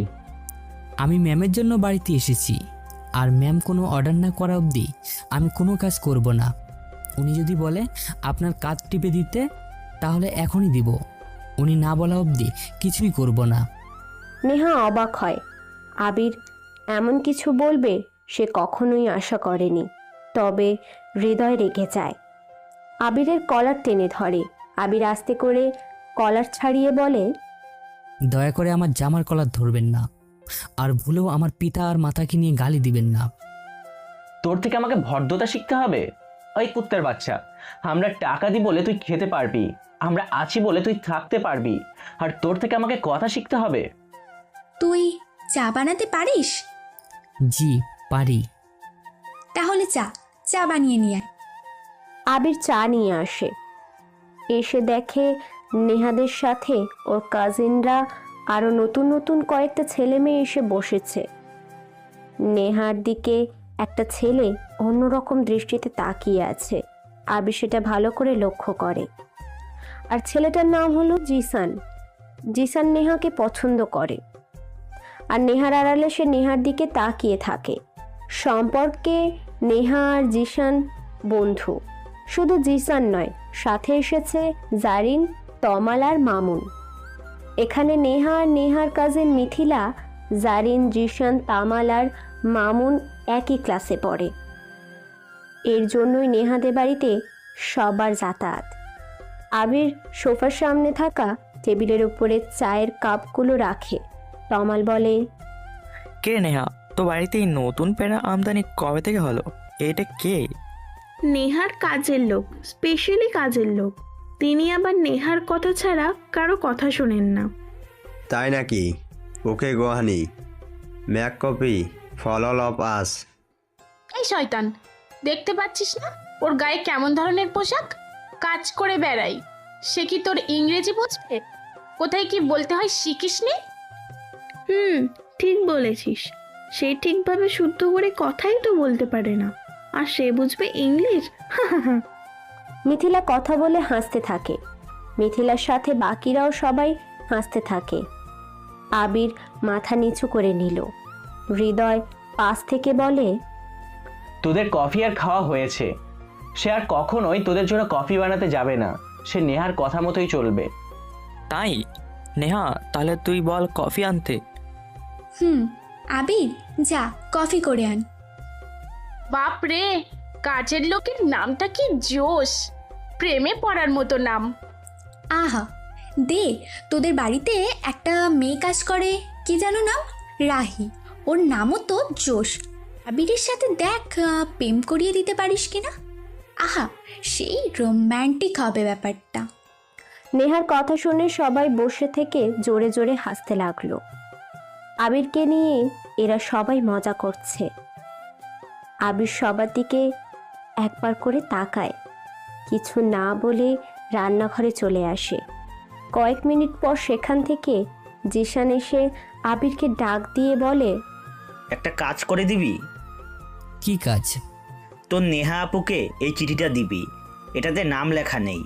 Speaker 4: আমি ম্যামের জন্য বাড়িতে এসেছি, আর ম্যাম কোনো অর্ডার না করা অবধি আমি কোনো কাজ করব না। উনি যদি বলে আপনার কাঁধ টিপে দিতে, তাহলে এখনই দিব। উনি না বলা অবধি কিছুই করব না।
Speaker 2: নেহা অবাক হয়। আবির এমন কিছু বলবে সে কখনোই আশা করেনি, তবে হৃদয় রেগে যায়। আবিরের কলার টেনে ধরে। আবির আস্তে করে কলার ছাড়িয়ে বলে,
Speaker 4: দয়া করে আমার জামার কলার ধরবেন না, আর ভুলেও আমার পিতা আর মাতাকে নিয়ে গালি দিবেন না।
Speaker 9: তোর থেকে আমাকে ভদ্রতা শিখতে হবে? ওই কুত্তার বাচ্চা, আমরা টাকা দিই বলে তুই খেতে পারবি, আমরা আছি বলে তুই থাকতে পারবি, আর তোর থেকে আমাকে কথা শিখতে হবে?
Speaker 3: তুই চা বানাতে পারিস?
Speaker 4: জি পারি।
Speaker 3: তাহলে চা বানিয়ে নিয়ে আয়।
Speaker 2: আবির চা নিয়ে আসে। এসে দেখে নেহাদের সাথে ওর কাজিনরা আরও নতুন নতুন কয়েকটা ছেলে মেয়ে এসে বসেছে। নেহার দিকে একটা ছেলে অন্যরকম দৃষ্টিতে তাকিয়ে আছে। আবির সেটা ভালো করে লক্ষ্য করে। আর ছেলেটার নাম হলো জিসান। জিসান নেহাকে পছন্দ করে, আর নেহার আড়ালে সে নেহার দিকে তাকিয়ে থাকে। সম্পর্কে নেহা আর জিসান বন্ধু। শুধু জিসান নয়, সাথে এসেছে জারিন, তমাল আর মামুন। এখানে নেহা আর নেহার কাজিন মিথিলা, জারিন, জিসান, তামাল আর মামুন একই ক্লাসে পড়ে। এর জন্যই নেহাদের বাড়িতে সবার যাতায়াত। আবির সোফার সামনে থাকা টেবিলের উপরে চায়ের কাপগুলো রাখে। তমাল বলে,
Speaker 12: কে নেহা, তো বাড়িতে এই নতুন পেড়া আমদানি কবে থেকে হলো? এটা কে?
Speaker 7: নেহার কাজের লোক, স্পেশালি কাজের লোক। তিনি আবার নেহার কথা ছাড়া কারো কথা শোনেন না।
Speaker 13: তাই নাকি? ওকে গোহানি, ম্যাক কপি, ফল অফ আস।
Speaker 14: এই শয়তান, দেখতে পাচ্ছিস না ওর গায়ে কেমন ধরনের পোশাক? কাজ করে বেড়াই, সে কি তোর ইংরেজি বুঝবে? কোথায় কি বলতে হয় শিখিসনি?
Speaker 7: ঠিক বলেছিস। সে ঠিকভাবে শুদ্ধ করে কথাই তো বলতে পারে না, আর সে বুঝবে ইংলিশ?
Speaker 2: মিথিলা কথা বলে হাসতে থাকে। মিথিলার সাথে বাকিরাও সবাই হাসতে থাকে। আবির মাথা নিচু করে নিল। হৃদয় পাশ থেকে বলে,
Speaker 9: তোদের কফি আর খাওয়া হয়েছে। সে আর কখনোই তোদের জন্য কফি বানাতে যাবে না, সে নেহার কথা মতোই চলবে।
Speaker 12: তাই? নেহা, তাহলে তুই বল কফি আনতে।
Speaker 3: আবির যা কফি করে আন।
Speaker 14: বাপ রে, কাজের লোকের নামটা কি জোশ, প্রেমে পড়ার মতো নাম।
Speaker 3: আহা দে, তোদের বাড়িতে একটা মেয়ে কাজ করে, কি যেন নাম? রাহি। ওর নামও তো জোশ। আবিরের সাথে দেখ প্রেম করিয়ে দিতে পারিস কিনা। আহা, সেই রোম্যান্টিক হবে ব্যাপারটা।
Speaker 2: নেহার কথা শুনে সবাই বসে থেকে জোরে জোরে হাসতে লাগলো। আবিরকে নিয়ে এরা সবাই মজা করছে। আবির সবার দিকে একবার করে তাকায়, কিছু না বলে রান্নাঘরে চলে আসে। কয়েক মিনিট পর সেখান থেকে জিসান এসে আবিরকে ডাক দিয়ে বলে,
Speaker 15: একটা কাজ করে দিবি?
Speaker 4: কি কাজ?
Speaker 15: তোর নেহা আপুকে এই চিঠিটা দিবি, এটাতে নাম লেখা নেই,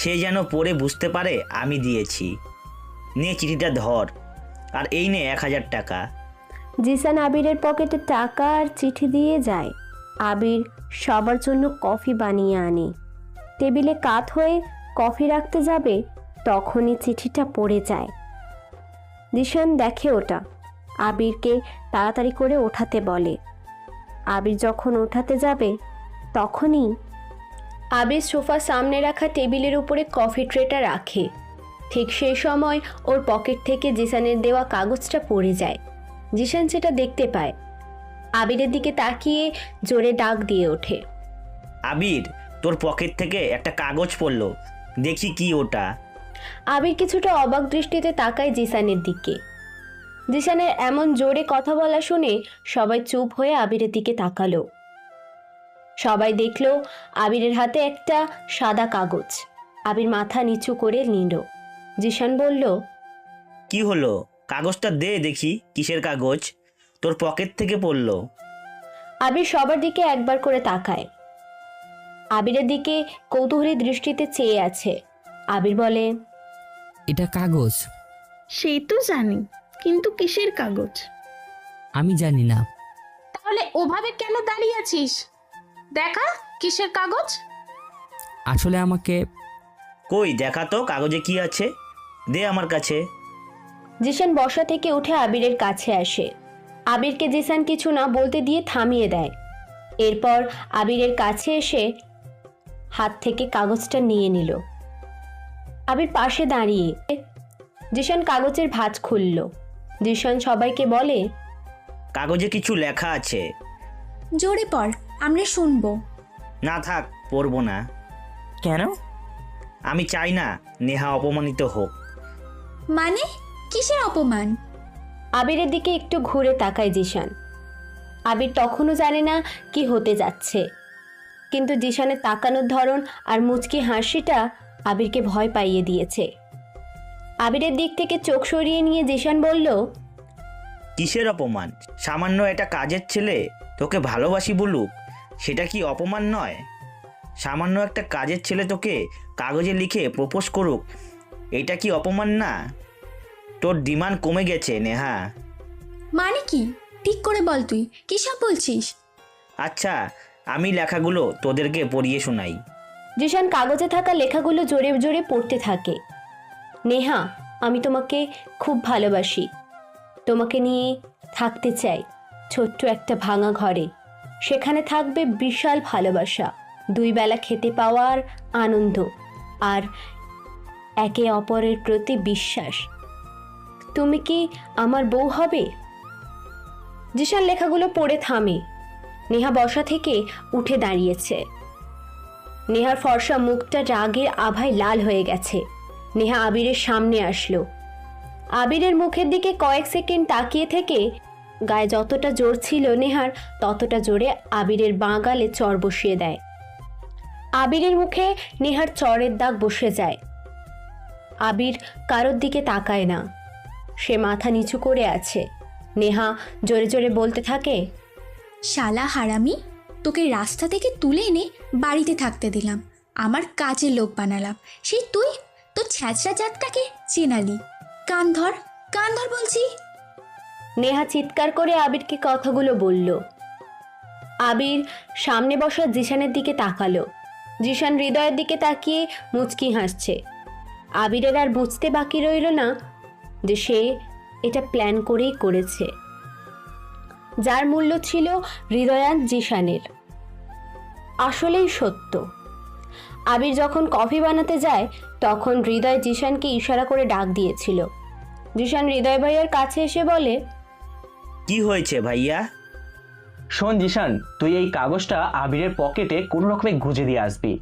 Speaker 15: সে যেন পড়ে বুঝতে পারে আমি দিয়েছি। নে চিঠিটা ধর, আর এই নে 1000 টাকা।
Speaker 2: জিসান আবিরের পকেটে টাকা আর চিঠি দিয়ে যায়। আবির সবার জন্য কফি বানিয়ে আনে। টেবিলে কাত হয়ে কফি রাখতে যাবে, তখনই চিঠিটা পড়ে যায়। জিসান দেখে ওটা, আবিরকে তাড়াতাড়ি করে ওঠাতে বলে। আবির যখন ওঠাতে যাবে, তখনই আবির সোফার সামনে রাখা টেবিলের উপরে কফি ট্রেটা রাখে। ঠিক সেই সময় ওর পকেট থেকে জিসানের দেওয়া কাগজটা পড়ে যায়। জিসান সেটা দেখতে পায়। আবিরের দিকে তাকিয়ে জোরে ডাক দিয়ে ওঠে,
Speaker 15: আবির, তোর পকেট থেকে একটা কাগজ পড়লো, দেখি কি ওটা।
Speaker 2: আবির কিছুটা অবাক দৃষ্টিতে তাকায় জিসানের দিকে। জিসানের এমন জোরে কথা বলা শুনে সবাই চুপ হয়ে আবিরের দিকে তাকালো। সবাই দেখলো আবিরের হাতে একটা সাদা কাগজ। আবির মাথা নিচু করে নিল। জিসান বলল,
Speaker 15: কি হলো? কাগজটা দে দেখি, কিসের কাগজ? তোর পকেট থেকে পড়লো।
Speaker 2: আবির সবার দিকে একবার করে তাকায়। আবিরের দিকে কৌতূহলী দৃষ্টিতে চেয়ে আছে। আবির বলে,
Speaker 4: এটা কাগজ।
Speaker 7: সেই তো জানি, কিন্তু কিসের কাগজ?
Speaker 4: আমি জানি না।
Speaker 14: তাহলে ওভাবে কেন দাঁড়িয়ে আছিস? দেখা কিসের কাগজ।
Speaker 4: আসলে আমাকে
Speaker 15: কই দেখা তো কাগজে কি আছে, দে আমার কাছে।
Speaker 2: জিসান বসা থেকে উঠে আবিরের কাছে আসে। আবিরকে জিসান কিছু না বলতে দিয়ে থামিয়ে দেয়। এরপর আবিরের কাছে এসে হাত থেকে কাগজটা নিয়ে নিল। আবির পাশে দাঁড়িয়ে জিসান কাগজের ভাঁজ খুলল। জিসান সবাইকে বলে,
Speaker 15: কাগজে কিছু লেখা আছে।
Speaker 3: জোরে পড়, আমরা শুনবো।
Speaker 15: না থাক, পড়বো না।
Speaker 12: কেন?
Speaker 15: আমি চাই না নেহা অপমানিত হোক।
Speaker 3: মানে কিসের অপমান?
Speaker 2: আবিরের দিকে একটু ঘুরে তাকায় জিসান। আবির তখনও জানে না কি হতে যাচ্ছে, কিন্তু জিসানের তাকানোর ধরন আর মুচকি হাসিটা আবিরকে ভয় পাইয়ে দিয়েছে। আবিরের দিক থেকে চোখ সরিয়ে নিয়ে জিসান বলল,
Speaker 15: কিসের অপমান? সামান্য একটা কাজের ছেলে তোকে ভালোবাসি বলুক, সেটা কি অপমান নয়? সামান্য একটা কাজের ছেলে তোকে কাগজে লিখে প্রপোজ করুক, এটা কি অপমান না? তোর ডিমান্ড কমে গেছে নেহা।
Speaker 3: মানে কি? ঠিক করে বল, তুই কি সব বলছিস?
Speaker 15: আচ্ছা, আমি লেখাগুলো তোদেরকে পড়িয়ে শোনাই।
Speaker 2: জিসান কাগজে থাকা লেখাগুলো জোরে জোরে পড়তে থাকে। নেহা, আমি তোমাকে খুব ভালোবাসি। তোমাকে নিয়ে থাকতে চাই ছোট্ট একটা ভাঙা ঘরে। সেখানে থাকবে বিশাল ভালোবাসা, 2 বেলা খেতে পাওয়ার আনন্দ, আর একে অপরের প্রতি বিশ্বাস। তুমি কি আমার বউ হবে? জিসান লেখাগুলো পড়ে থামে। নেহা বসা থেকে উঠে দাঁড়িয়েছে। নেহার ফর্সা মুখটা রাগের আভায় লাল হয়ে গেছে। নেহা আবিরের সামনে আসলো। আবিরের মুখের দিকে কয়েক সেকেন্ড তাকিয়ে থেকে গায়ে যতটা জোর ছিল নেহার, ততটা জোরে আবিরের বাঁ গালে চর বসিয়ে দেয়। আবিরের মুখে নেহার চরের দাগ বসে যায়। আবির কারোর দিকে তাকায় না, সে মাথা নিচু করে আছে। নেহা জোরে জোরে বলতে থাকে,
Speaker 3: শালা হারামি, তোকে রাস্তা থেকে তুলে এনে বাড়িতে থাকতে দিলাম, আমার কাজের লোক বানালাম, সেই তুই তোর ছ্যাঁচড়া জাতটাকে চেনালি। কান ধর, কান ধর বলছি।
Speaker 2: নেহা চিৎকার করে আবিরকে কথাগুলো বলল। আবির সামনে বসা জিসানের দিকে তাকালো। জিসান হৃদয়ের দিকে তাকিয়ে মুচকি হাসছে। আবিরের আর বুঝতে বাকি রইল না যে সে এটা প্ল্যান করেই করেছে, যার মূল্য ছিল হৃদয়ান জিসানের। আসলেই সত্য। আবির যখন কফি বানাতে যায় তখন হৃদয় জিসানকে ইশারা করে ডাক দিয়েছিল। জিসান হৃদয় ভাইয়ার কাছে এসে বলে,
Speaker 15: কি হয়েছে ভাইয়া?
Speaker 9: শোন জিসান, তুই এই কাগজটা আবিরের পকেটে কোনো রকমে গুঁজে দিয়ে আসবি,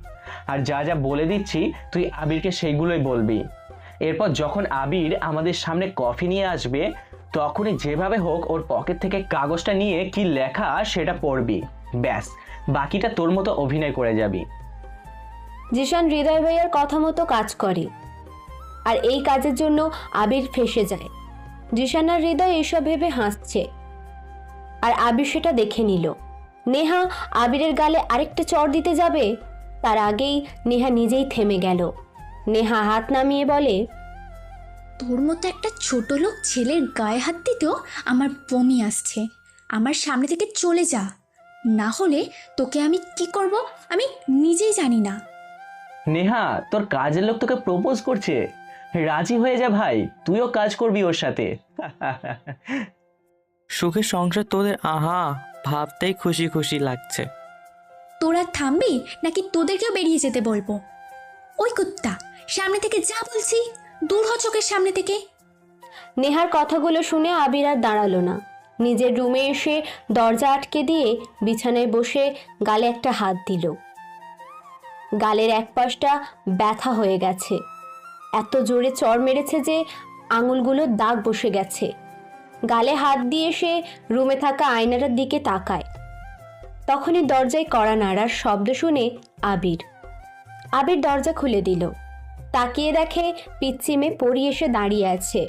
Speaker 9: আর যা যা বলে দিচ্ছি তুই আবিরকে সেইগুলোই বলবি। এরপর যখন আবির আমাদের সামনে কফি নিয়ে আসবে তখনই যেভাবে হোক ওর পকেট থেকে কাগজটা নিয়ে কি লেখা সেটা পড়বি, ব্যাস, বাকিটা তোর মতো অভিনয় করে যাবি।
Speaker 2: জিসান হৃদয় ভাইয়ার কথা মতো কাজ করে, আর এই কাজের জন্য আবির ফেঁসে যায়। জিসান আর হৃদয় এসব ভেবে হাসছে, আর আবির সেটা দেখে নিল। নেহা আবিরের গালে আরেকটা চড় দিতে যাবে, তার আগেই নেহা নিজেই থেমে গেল। নেহা হাত নামিয়ে বলে,
Speaker 3: তোর মতো একটা ছোট লোক ছেলের গায়ে হাত দিতেও আমার বমি আসছে। আমার সামনে থেকে চলে যা, না হলে তোকে আমি কি করব আমি নিজেই জানি না।
Speaker 9: নেহা, তোর কাজের লোক তোকে প্রপোজ করছে, রাজি হয়ে যা ভাই, তুইও কাজ করবি ওর সাথে।
Speaker 12: সুখের সংসার তোদের, আহা, ভাবতেই খুশি খুশি লাগছে।
Speaker 3: তোরা থামবি নাকি তোদেরকেও বেরিয়ে যেতে বলবো? ওই কুত্তা, সামনে থেকে যা বলছি, দূর হ চোখের সামনে থেকে।
Speaker 2: নেহার কথাগুলো শুনে আবির আর দাঁড়ালো না। নিজের রুমে এসে দরজা আটকে দিয়ে বিছানায় বসে গালে একটা হাত দিল। গালের এক পাশটা ব্যথা হয়ে গেছে, এত জোরে চড় মেরেছে যে আঙুলগুলো দাগ বসে গেছে। গালে হাত দিয়ে সে রুমে থাকা আয়নাটার দিকে তাকায়। তখনই দরজায় কড়া নাড়ার শব্দ শুনে আবির দরজা খুলে দিল। তাকিয়ে দেখে পিচ্চি মেয়ে পড়ি এসে দাঁড়িয়ে আছে।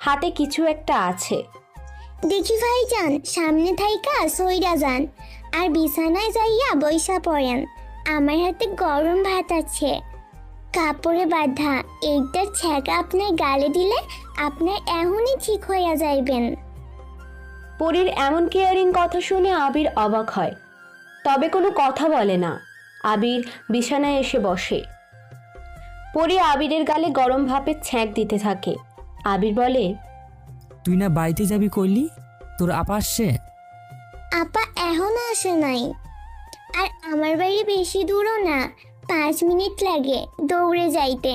Speaker 2: হাতে কিছু একটা আছে।
Speaker 8: দেখি ভাইজান, সামনে থাইকা সইরা যান আর বিছানায় যাইয়া বইসা পড়েন। আমার হাতে গরম ভাত আছে, কাপড়ে বাঁধা। এইটার ছ্যাঁকা আপনার গালে দিলে আপনার এখনই ঠিক হইয়া যাইবেন।
Speaker 2: পরীর এমন কেয়ারিং কথা শুনে আবির অবাক হয়, তবে কোনো কথা বলে না। আবির বিছানায় এসে বসে। পরী আবিরের গালে গরম ভাপের ছ্যাঁক দিতে থাকে। আবির বলে,
Speaker 4: তুই না বাড়িতে যাবি কইলি, তোর আপা আসছে?
Speaker 8: আপা এখনো আসে নাই, আর আমার বাড়ি বেশি দূরও না, 5 মিনিট লাগে দৌড়ে যাইতে।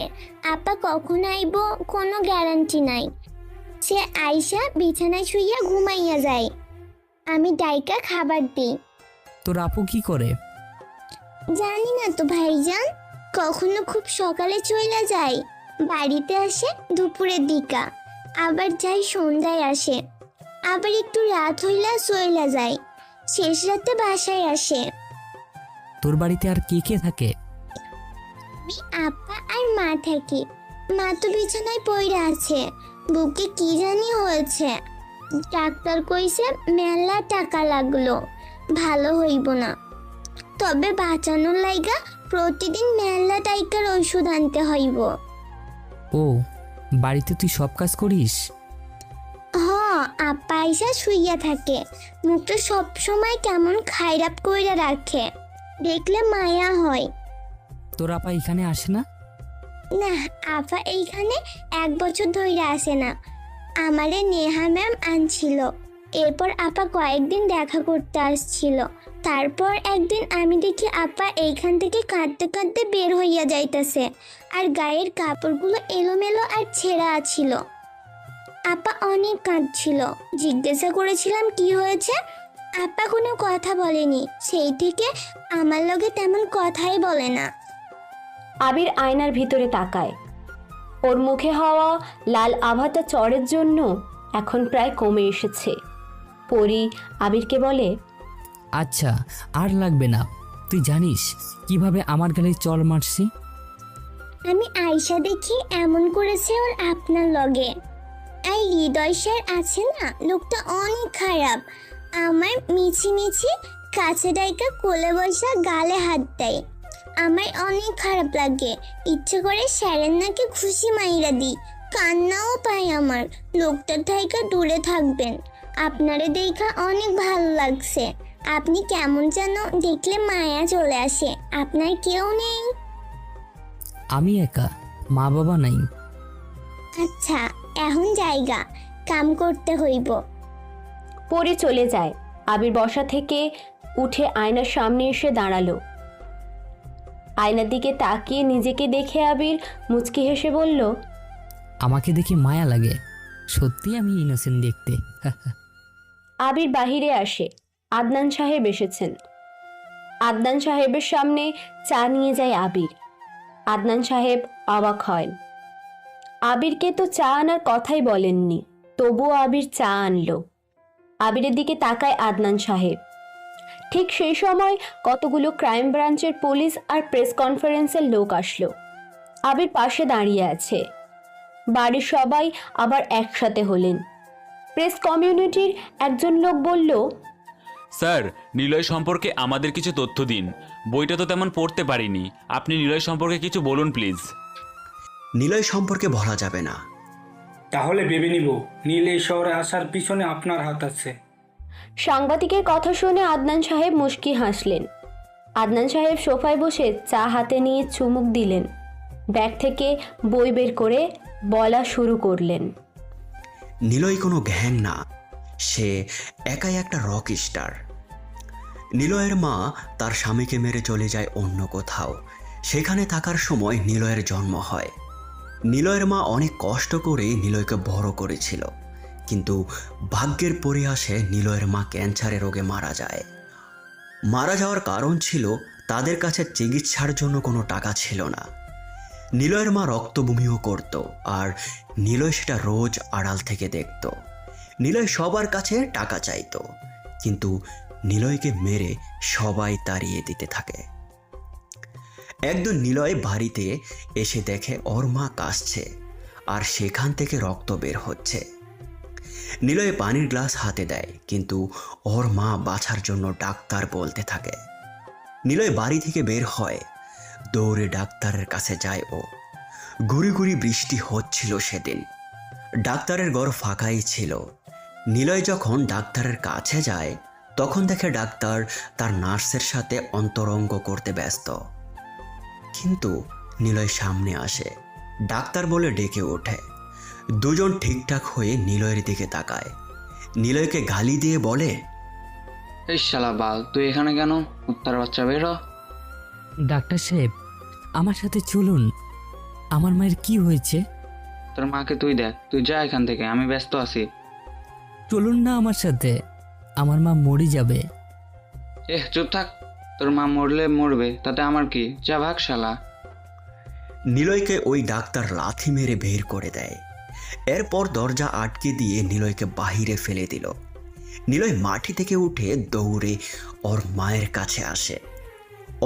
Speaker 8: আপা কখন আইব কোনো গ্যারান্টি নাই। সে আইসা বিছানায় শুইয়া ঘুমাইয়া যায়, আমি ডাইকা খাবার দিই।
Speaker 4: তোর আপু কি করে?
Speaker 8: জানি না তো ভাইজান, কখনো খুব সকালে চলে যায়, বাড়িতে আসে দুপুরের দিকা, আবার যাই সন্ধ্যায় আসে, আবার একটু রাত হইলা চইলা যায়, শেষ রাতে বাসায় আসে।
Speaker 4: তোর বাড়িতে আর কে কে থাকে?
Speaker 8: আমি, আপা আর মা থাকি। মা তো বিছানায় পড়ে আছে, বুকে কি জানি হয়েছে। ডাক্তার কইছে মেলা টাকা লাগলো, ভালো হইব না। তবে বাঁচানোর লাইগা প্রতিদিন মেলা টাইকার ওষুধ আনতে হইব।
Speaker 4: ও, বাড়িতে তুই সব কাজ করিস?
Speaker 8: হ, আপা আইসা শুইয়া থাকে, মুখটা সব সময় কেমন খাইরাপ কইরা রাখে, দেখলে মায়া হয়।
Speaker 4: তোর আপা এখানে আসে না?
Speaker 8: না, আপা এইখানে 1 বছর ধরে আসে না। আমারে নেহা ম্যাম আনছিল, এরপর আপা কয়েকদিন দেখা করতে আসছিল। তারপর একদিন আমি দেখি আপা এইখান থেকে কাঁদতে কাঁদতে বের হইয়া যাইতেছে, আর গায়ের কাপড়গুলো এলোমেলো আর ছেঁড়া ছিল। আপা অনেক কাঁদছিল, জিজ্ঞাসা করেছিলাম কি হয়েছে, আপা কোনো কথা বলেনি। সেই থেকে আমার লগে তেমন কথাই বলে না।
Speaker 2: আবির আয়নার ভিতরে তাকায়। ওর মুখে হওয়া লাল আভাটা চড়ের জন্য এখন প্রায় কমে এসেছে। পরী আবিরকে বলে,
Speaker 4: আচ্ছা আর লাগবে না, তুই জানিস কিভাবে আমার গালে চড় মারছি?
Speaker 8: আমি আয়শা দেখি এমন করেছে ওর আপনার লগে। এই হৃদয় স্যার আছে না, লোকটা অনেক খারাপ। আমার মিছি মিছি কাছে ডাইকা কোলে বসা গালে হাত দেয়। আমার অনেক খারাপ লাগে, ইচ্ছে করে স্যারের নাকি খুশি মাইরা দিই, কান্নাও পাই আমার। লোকটার থাইকা দূরে থাকবেন, আপনারে দেখা অনেক ভালো লাগছে। আপনি কেমন যেন দেখলে মায়া চলে আসে। আপনার কেউ নেই?
Speaker 4: আমি একা, মা বাবা নাই।
Speaker 8: আচ্ছা, এখন জায়গা কাম করতে হইব।
Speaker 2: পরী চলে যায়। আবির বসা থেকে উঠে আয়নার সামনে এসে দাঁড়ালো। আয়নার দিকে তাকিয়ে নিজেকে দেখে আবির মুচকি হেসে বলল,
Speaker 4: আমাকে দেখে মায়া লাগে, সত্যি আমি ইনোসেন্ট দেখতে।
Speaker 2: আবির বাহিরে আসে। আদনান সাহেব এসেছেন। আদনান সাহেবের সামনে চা নিয়ে যায় আবির। আদনান সাহেব অবাক হয়। আবিরকে তো চা আনার কথাই বলেননি, তবুও আবির চা আনলো। আবিরের দিকে তাকায় আদনান সাহেব। ঠিক সেই সময় কতগুলো ক্রাইম ব্রাঞ্চের পুলিশ আর প্রেস কনফারেন্সের লোক আসলো। আবির পাশে দাঁড়িয়ে আছে। বাড়ির সবাই আবার একসাথে হলেন। প্রেস কমিউনিটির একজন লোক বলল,
Speaker 5: স্যার, নিলয় সম্পর্কে আমাদের কিছু তথ্য দিন। বইটা তো তেমন পড়তে পারিনি, আপনি নিলয় সম্পর্কে কিছু বলুন প্লিজ।
Speaker 6: নিলয় সম্পর্কে বলা যাবে না।
Speaker 16: তাহলে ভেবে নিব নীল এই শহরে আসার পিছনে আপনার হাত আছে।
Speaker 2: সাংবাদিকের কথা শুনে আদনান সাহেব মুচকি হাসলেন। আদনান সাহেব সোফায় বসে চা হাতে নিয়ে চুমুক দিলেন। ব্যাগ থেকে বই বের করে বলা শুরু করলেন।
Speaker 6: নিলয় কোনো গ্যাং না, সে একাই একটা রক স্টার। নিলয়ের মা তার স্বামীকে মেরে চলে যায় অন্য কোথাও। সেখানে থাকার সময় নিলয়ের জন্ম হয়। নিলয়ের মা অনেক কষ্ট করে নিলয়কে বড় করেছিল, কিন্তু ভাগ্যের পরিহাসে নিলয়ের মা ক্যান্সারের রোগে মারা যায়। মারা যাওয়ার কারণ ছিল তাদের কাছে চিকিৎসার জন্য কোনো টাকা ছিল না। নিলয়ের মা রক্তবমিও করত, আর নিলয় সেটা রোজ আড়াল থেকে দেখত। নিলয় সবার কাছে টাকা চাইতো, কিন্তু নিলয়কে মেরে সবাই তাড়িয়ে দিতে থাকে। একদিন নিলয় বাড়িতে এসে দেখে ওর মা কাশছে, আর সেখান থেকে রক্ত বের হচ্ছে। নিলয় পানির গ্লাস হাতে দেয়, কিন্তু ওর মা বাছার জন্য ডাক্তার বলতে থাকে। নিলয় বাড়ি থেকে বের হয়, দৌড়ে ডাক্তারের কাছে যায় ও। গুড়ি গুড়ি বৃষ্টি হচ্ছিল সেদিন। ডাক্তারের ঘর ফাঁকাই ছিল। নিলয় যখন ডাক্তারের কাছে যায় তখন দেখে ডাক্তার তার নার্সের সাথে অন্তরঙ্গ করতে ব্যস্ত। কিন্তু নিলয় সামনে আসে, ডাক্তার বলে ডেকে ওঠে। দুজন ঠিকঠাক হয়ে নিলয়ের দিকে তাকায়। নিলয়কে গালি দিয়ে বলে,
Speaker 17: এই শালা বাল, তুই এখানে কেন? উত্তর বাচ্চা বেরো।
Speaker 4: ডাক্তার সাহেব, আমার সাথে চলুন। আমার মায়ের কি হয়েছে?
Speaker 17: তোর মাকে তুই দেখ, তুই যা এখান থেকে, আমি ব্যস্ত আছি।
Speaker 4: চলুন না আমার সাথে, আমার মা মরে যাবে।
Speaker 17: চুপ থাক, তোর মা মরলে মরবে, তাতে আমার কি? যা ভাগ শালা।
Speaker 6: নিলয়কে ওই ডাক্তার লাথি মেরে বের করে দেয়। এরপর দরজা আটকে দিয়ে নিলয়কে বাহিরে ফেলে দিল। নিলয় মাটি থেকে উঠে দৌড়ে ওর মায়ের কাছে আসে।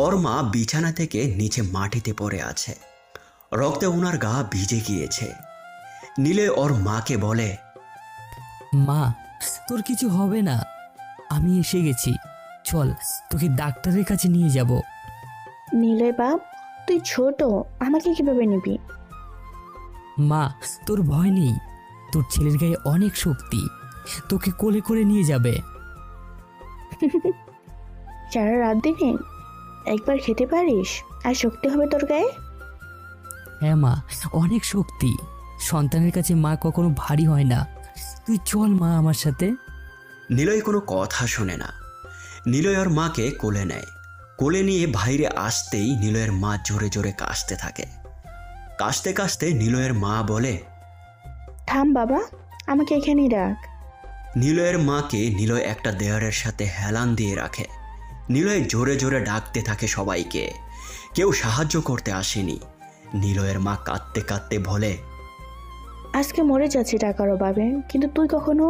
Speaker 6: ওর মা বিছানা থেকে নিচে মাটিতে পড়ে আছে, রক্তে ওনার গা ভিজে গিয়েছে। নিলয় ওর মাকে বলে,
Speaker 4: মা, তোর কিছু হবে না, আমি এসে গেছি। চল, তোকে ডাক্তারের কাছে নিয়ে যাব।
Speaker 7: নিলয় বাপ, তুই ছোট, আমাকে কিভাবে নিবি?
Speaker 4: মা, তোর ভয় নেই, তোর ছেলের গায়ে অনেক শক্তি, তোকে কোলে করে নিয়ে যাবে।
Speaker 7: সারা রাত দিনে একবার খেতে পারিস আর শক্তি হবে তোর গায়ে?
Speaker 4: হ্যাঁ মা, অনেক শক্তি। সন্তানের কাছে মা কখনো ভারী হয় না। তুই চল মা আমার সাথে।
Speaker 6: নিলয় কোনো কথা শোনে না। নিলয় ওর মাকে কোলে নেয়। কোলে নিয়ে বাইরে আসতেই নিলয়ের মা জোরে জোরে কাশতে থাকে। কাশতে কাশতে নিলয়ের মা বলে,
Speaker 7: থাম বাবা, আমাকে এখানেই রাখ।
Speaker 6: নিলয়ের মাকে নিলয় একটা দেয়ারের সাথে হেলান দিয়ে রাখে। নিলয় জোরে জোরে ডাকতে থাকে সবাইকে। কেউ সাহায্য করতে আসেনি। নিলয়ের মা কাঁদতে কাঁদতে বলে,
Speaker 7: আজকে মরে যাচ্ছি টাকার অভাবে, কিন্তু তুই কখনো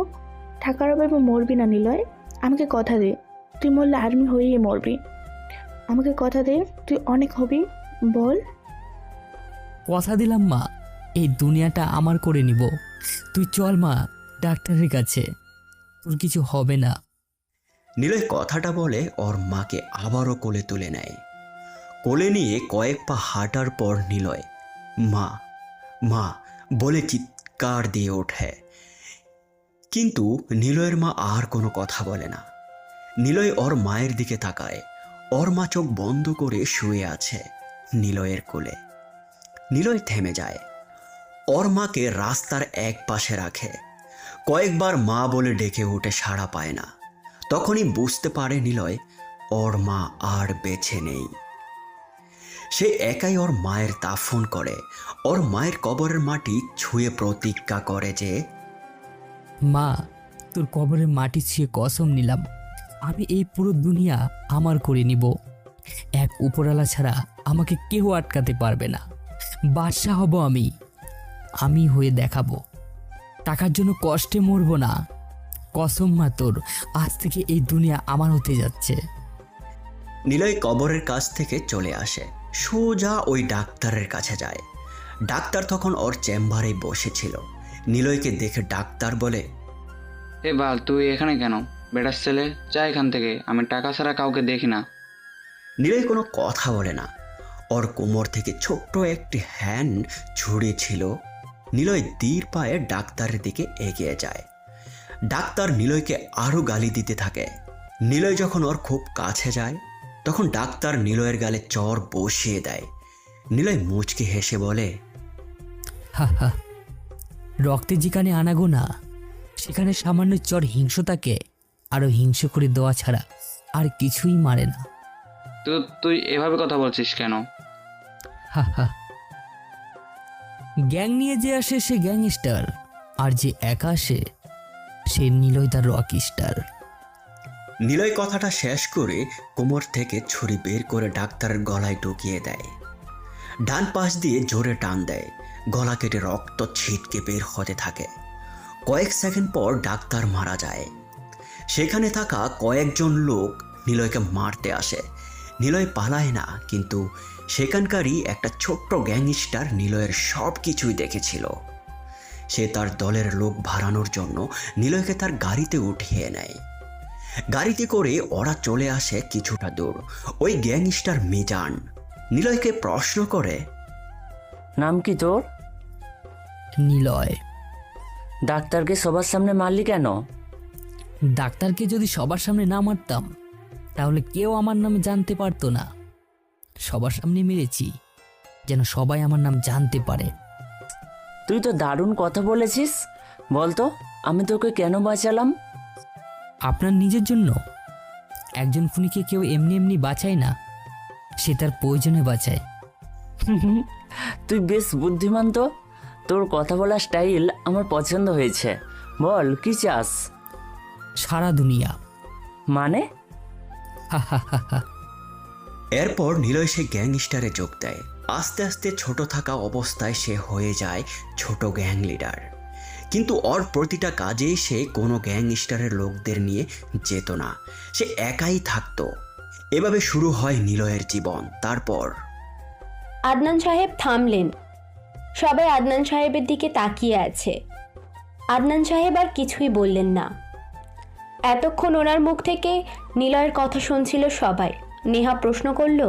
Speaker 7: টাকার অভাবে মরবি না নিলয়। আমাকে কথা দে, তুই মরলে আর্মি হয়েই মরবি। আমাকে কথা দে, তুই অনেক হবি, বল।
Speaker 4: কথা দিলাম মা, এই দুনিয়াটা আমার করে নিব। তুই চল মা ডাক্তারের কাছে, তোর কিছু হবে না।
Speaker 6: নিলয় কথাটা বলে ওর মাকে আবারও কোলে তুলে নেয়। কোলে নিয়ে কয়েক পা হাঁটার পর নিলয় মা মা বলে চিৎকার দিয়ে ওঠে। কিন্তু নিলয়ের মা আর কোনো কথা বলে না। নিলয় ওর মায়ের দিকে তাকায়। ওর মা চোখ বন্ধ করে শুয়ে আছে নিলয়ের কোলে। নিলয় থেমে যায়। ওর মাকে রাস্তার এক পাশে রাখে। কয়েকবার মা বলে ডেকে উঠে সাড়া পায় না। তখনই বুঝতে পারে নিলয় ওর মা আর বেঁচে নেই। সে একাই ওর মায়ের দাফন করে। ওর মায়ের কবরের মাটি ছুঁয়ে প্রতিজ্ঞা করে যে,
Speaker 4: মা, তোর কবরের মাটি ছুঁয়ে কসম নিলাম, আমি এই পুরো দুনিয়া আমার করে নিব। এক উপরওয়ালা ছাড়া আমাকে কেউ আটকাতে পারবে না। বাদশা হব আমি হয়ে দেখাবো। টাকার জন্য কষ্টে মরবো না। কসম মা তোর, আজ থেকে এই দুনিয়া আমার হতে যাচ্ছে।
Speaker 6: নিলয় কবরের কাছ থেকে চলে আসে, সোজা ওই ডাক্তারের কাছে যায়। ডাক্তার তখন ওর চেম্বারে বসেছিল। নিলয়কে দেখে ডাক্তার বলে,
Speaker 17: এ বাল, তুই এখানে কেন? বেটার ছেলে, যা এখান থেকে, আমি টাকা ছাড়া কাউকে দেখি না।
Speaker 6: নিলয় কোনো কথা বলে না। ওর কোমর থেকে ছোট্ট একটি হ্যান্ড ছড়িয়েছিল। নিলয় ধীর পায়ে ডাক্তারের দিকে এগিয়ে যায়। ডাক্তার নিলয়কে আরও গালি দিতে থাকে। নিলয় যখন ওর খুব কাছে যায় তখন ডাক্তার নিলয়ের গালে চর বসিয়ে দেয়। নিলয় মুচকি হেসে বলে,
Speaker 4: হা হা, রক্তে যেখানে আনাগো না, সেখানে সামান্য চর হিংস্রতাকে আরো হিংস্র করে দেওয়া ছাড়া আর কিছুই মারে না।
Speaker 17: তুই এভাবে কথা বলছিস কেন?
Speaker 4: হা হা, গ্যাং নিয়ে যে আসে সে গ্যাংস্টার, আর যে একা আসে সে নিলয় তার রক স্টার।
Speaker 6: নিলয় কথাটা শেষ করে কোমর থেকে ছুরি বের করে ডাক্তারের গলায় ঢুকিয়ে দেয়। ডান পাশ দিয়ে জোরে টান দেয়। গলা কেটে রক্ত ছিটকে বের হতে থাকে। কয়েক সেকেন্ড পর ডাক্তার মারা যায়। সেখানে থাকা কয়েকজন লোক নিলয়কে মারতে আসে। নিলয় পালায় না, কিন্তু সেখানকারই একটা ছোট্ট গ্যাংস্টার নিলয়ের সব কিছুই দেখেছিল। সে তার দলের লোক ভাড়ানোর জন্য নিলয়কে তার গাড়িতে উঠিয়ে নেয়। গাড়িতে করে ওরা চলে আসে কিছুটা দূর। ওই গ্যাংস্টার মিজান নিলয়কে প্রশ্ন করে,
Speaker 18: নাম কি তোর?
Speaker 4: নিলয়।
Speaker 18: ডাক্তারকে সবার সামনে মারলি কেন?
Speaker 4: ডাক্তারকে যদি সবার সামনে না মারতাম তাহলে কেউ আমার নামে জানতে পারতো না। সবার সামনে মেরেছি যেন সবাই আমার নাম জানতে পারে।
Speaker 18: তুই তো দারুণ কথা বলেছিস। বলতো আমি তোকে কেন বাঁচালাম?
Speaker 4: আপনার নিজের জন্য। একজন খুনিকে কেউ এমনি এমনি বাঁচায় না, সে তার প্রয়োজনে বাঁচায়।
Speaker 18: তুই বেশ বুদ্ধিমান তো। তোর কথা বলার স্টাইল আমার পছন্দ হয়েছে। বল কি চাস?
Speaker 4: সারা দুনিয়া।
Speaker 18: মানে?
Speaker 6: এরপর নিলয় সে গ্যাংস্টারে যোগ দেয়। আস্তে আস্তে ছোট থাকা অবস্থায় সে হয়ে যায় ছোট গ্যাং লিডার। কিন্তু ওর প্রতিটা কাজেই সে কোনো গ্যাংস্টারের লোকদের নিয়ে যেত না, সে একাই থাকতো। এভাবে শুরু হয় নিলয়ের জীবন। তারপর
Speaker 2: আদনান সাহেব থামলেন। সবাই আদনান সাহেবের দিকে তাকিয়ে আছে। আদনান সাহেব আর কিছুই বললেন না। এতক্ষণ ওনার মুখ থেকে নিলয়ের কথা শুনছিল সবাই। নেহা প্রশ্ন করল,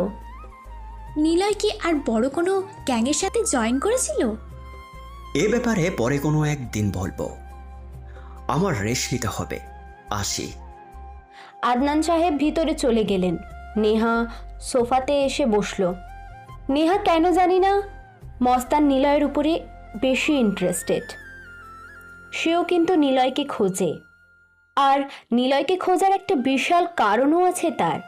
Speaker 3: নিলয় কি আর বড় কোনো গ্যাংয়ের সাথে জয়েন করেছিল?
Speaker 6: এ ব্যাপারে পরে কোনো একদিন বলবো। আমার রেস্ট নিতে হবে, আসি।
Speaker 2: আদনান সাহেব ভিতরে চলে গেলেন। নেহা সোফাতে এসে বসল। নেহা কেন জানি না মস্তান নিলয়ের উপরে বেশি ইন্টারেস্টেড। সেও কিন্তু নিলয়কে খোঁজে, আর নিলয়কে খোঁজার একটা বিশাল কারণও আছে তার।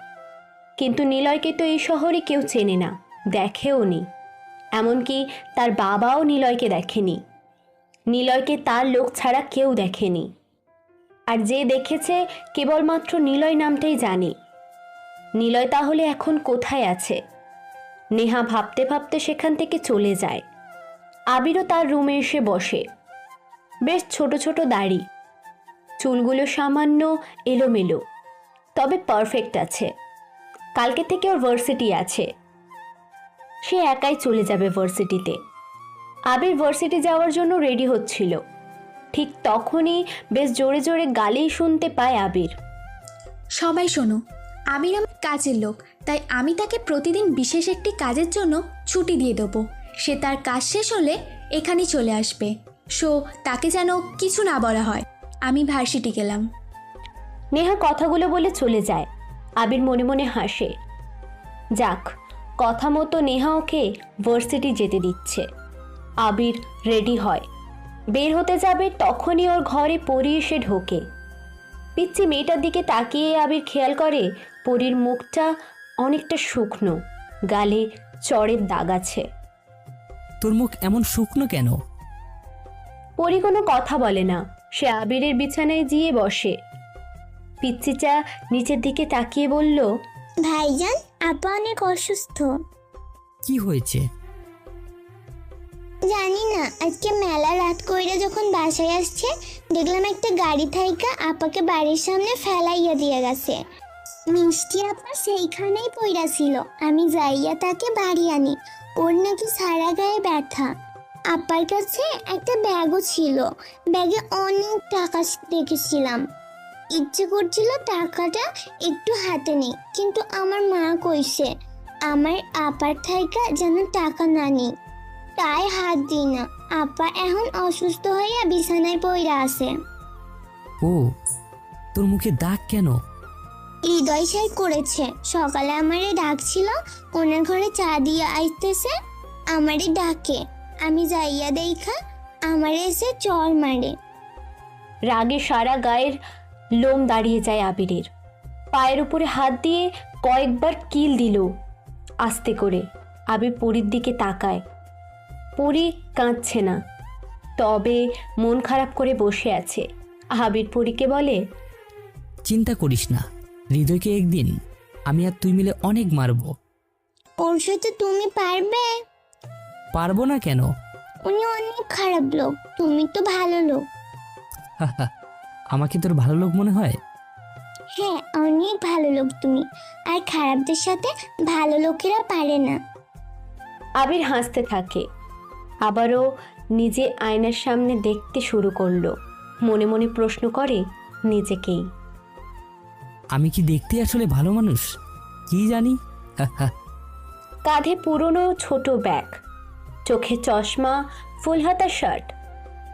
Speaker 2: কিন্তু নিলয়কে তো এই শহরে কেউ চেনে না, দেখেও নি। এমনকি তার বাবাও নিলয়কে দেখেনি। নিলয়কে তার লোক ছাড়া কেউ দেখেনি। আর যে দেখেছে কেবলমাত্র নিলয় নামটাই জানে। নিলয় তাহলে এখন কোথায় আছে? নেহা ভাবতে ভাবতে সেখান থেকে চলে যায়। আবিরও তার রুমে এসে বসে। বেশ ছোট ছোট দাড়ি, চুলগুলো সামান্য এলোমেলো, তবে পারফেক্ট আছে। কালকে থেকে ওর ভার্সিটি আছে, সে একাই চলে যাবে ভার্সিটিতে। আবির ভার্সিটি যাওয়ার জন্য রেডি হচ্ছিল। ঠিক তখনই বেশ জোরে জোরে গালি শুনতে পায় আবির।
Speaker 3: সবাই শোনো, আবির আমার কাজের লোক, তাই আমি তাকে প্রতিদিন বিশেষ একটি কাজের জন্য ছুটি দিয়ে দেবো। সে তার কাজ শেষ হলে এখানেই চলে আসবে। সো তাকে যেন কিছু না বলা হয়। আমি ভার্সিটি গেলাম।
Speaker 2: নেহা কথাগুলো বলে চলে যায়। আবির মনে মনে হাসে। যাক, কথা মতো নেহা ওকে ভার্সিটি যেতে দিচ্ছে। আবির রেডি হয়, বের হতে যাবে, তখনই ওর ঘরে পরি এসে ঢোকে। পিচ্ছি মেয়েটার দিকে তাকিয়ে আবির খেয়াল করে পরির মুখটা অনেকটা শুকনো, গালে চড়ের দাগ আছে।
Speaker 4: তোর মুখ এমন শুকনো কেন?
Speaker 2: পরি কোনো কথা বলে না। সে আবিরের বিছানায় গিয়ে বসে। পিচ্চিটা নিচের দিকে তাকিয়ে বলল,
Speaker 8: ভাইজান, আপা অনেক অসুস্থ।
Speaker 4: কি হয়েছে?
Speaker 8: জানি না, আজকে মেলা রাত কইরা যখন বাসায় আসছে দেখলাম একটা গাড়ি থাইকা আপাকে বাড়ির সামনে ফেলাইয়া দিয়ে গেছে। মিষ্টি আপা সেইখানেই পইরা ছিল। আমি যাইয়া তাকে বাড়ি আনি। ওর নাকি সারা গায়ে ব্যথা। আপার কাছে একটা ব্যাগও ছিল, ব্যাগে অনেক টাকা দেখেছিলাম। ইচ্ছে করছিল টাকাটা একটু হাতে নেই, কিন্তু আমার মা কইছে আমার আপার থাইকা যেন টাকা না নিই, তাই হাত দিই না। আপা এখন অসুস্থ হইয়া বিছানায় পইরা আছে।
Speaker 4: ও, তোর মুখে দাগ কেন?
Speaker 8: হৃদয় সাই করেছে। সকালে আমারে ডাকছিল, ওনার ঘরে চা দিয়ে আইতেছে, আমারে ডাকে। আমি যাইয়া দেখা আমারে এসে চর মারে।
Speaker 2: রাগে সারা গায়ের লোম দাঁড়িয়ে যায় আবিরের। পায়ের উপরে হাত দিয়ে কয়েকবার কিল দিল আস্তে করে। আবির পরির দিকে তাকায়। পরি কাঁদছে না, তবে মন খারাপ করে বসে আছে। আবির পরিকে বলে,
Speaker 4: চিন্তা করিস না, হৃদয়কে একদিন আমি আর তুই মিলে অনেক মারবো।
Speaker 8: ওর সাথে তুমি পারবে?
Speaker 4: পারবো না কেন?
Speaker 8: উনি অনেক খারাপ লোক, তুমি তো ভালো লোক।
Speaker 4: আমাকে তোর ভালো লোক মনে হয়?
Speaker 8: হ্যাঁ, অনেক ভালো লোক তুমি, আর খারাপদের সাথে ভালো লোকেরা পারে না।
Speaker 2: আবির হাসতে থাকে। আবারও নিজে আয়নার সামনে দেখতে শুরু করলো। মনে মনে প্রশ্ন করে নিজেকেই,
Speaker 4: আমি কি দেখতে আসলে ভালো মানুষ? কি জানি।
Speaker 2: কাঁধে পুরনো ছোট ব্যাগ, চোখে চশমা, ফুল হাতা শার্ট,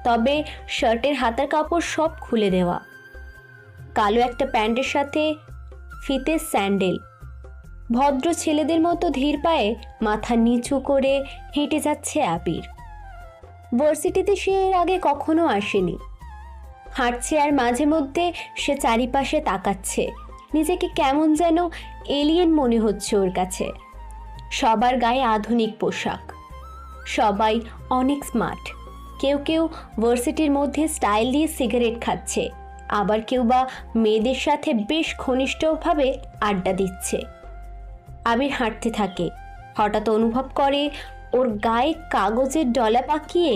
Speaker 2: তবে শার্টের হাতার কাপড় সব খুলে দেওয়া, কালো একটা প্যান্টের সাথে ফিতে স্যান্ডেল। ভদ্র ছেলেদের মতো ধীর পায়ে মাথা নিচু করে হেঁটে যাচ্ছে আবির। ভার্সিটিতে সে এর আগে কখনো আসেনি। হাঁটছে আর মাঝে মধ্যে সে চারিপাশে তাকাচ্ছে। নিজেকে কেমন যেন এলিয়েন মনে হচ্ছে ওর কাছে। সবার গায়ে আধুনিক পোশাক, সবাই অনেক স্মার্ট। কেউ কেউ ভার্সিটির মধ্যে স্টাইল দিয়ে সিগারেট খাচ্ছে, আবার কেউ বা মেয়েদের সাথে বেশ ঘনিষ্ঠভাবে আড্ডা দিচ্ছে। আবির হাঁটতে থাকে। হঠাৎ অনুভব করে ওর গায়ে কাগজের ডলা পাকিয়ে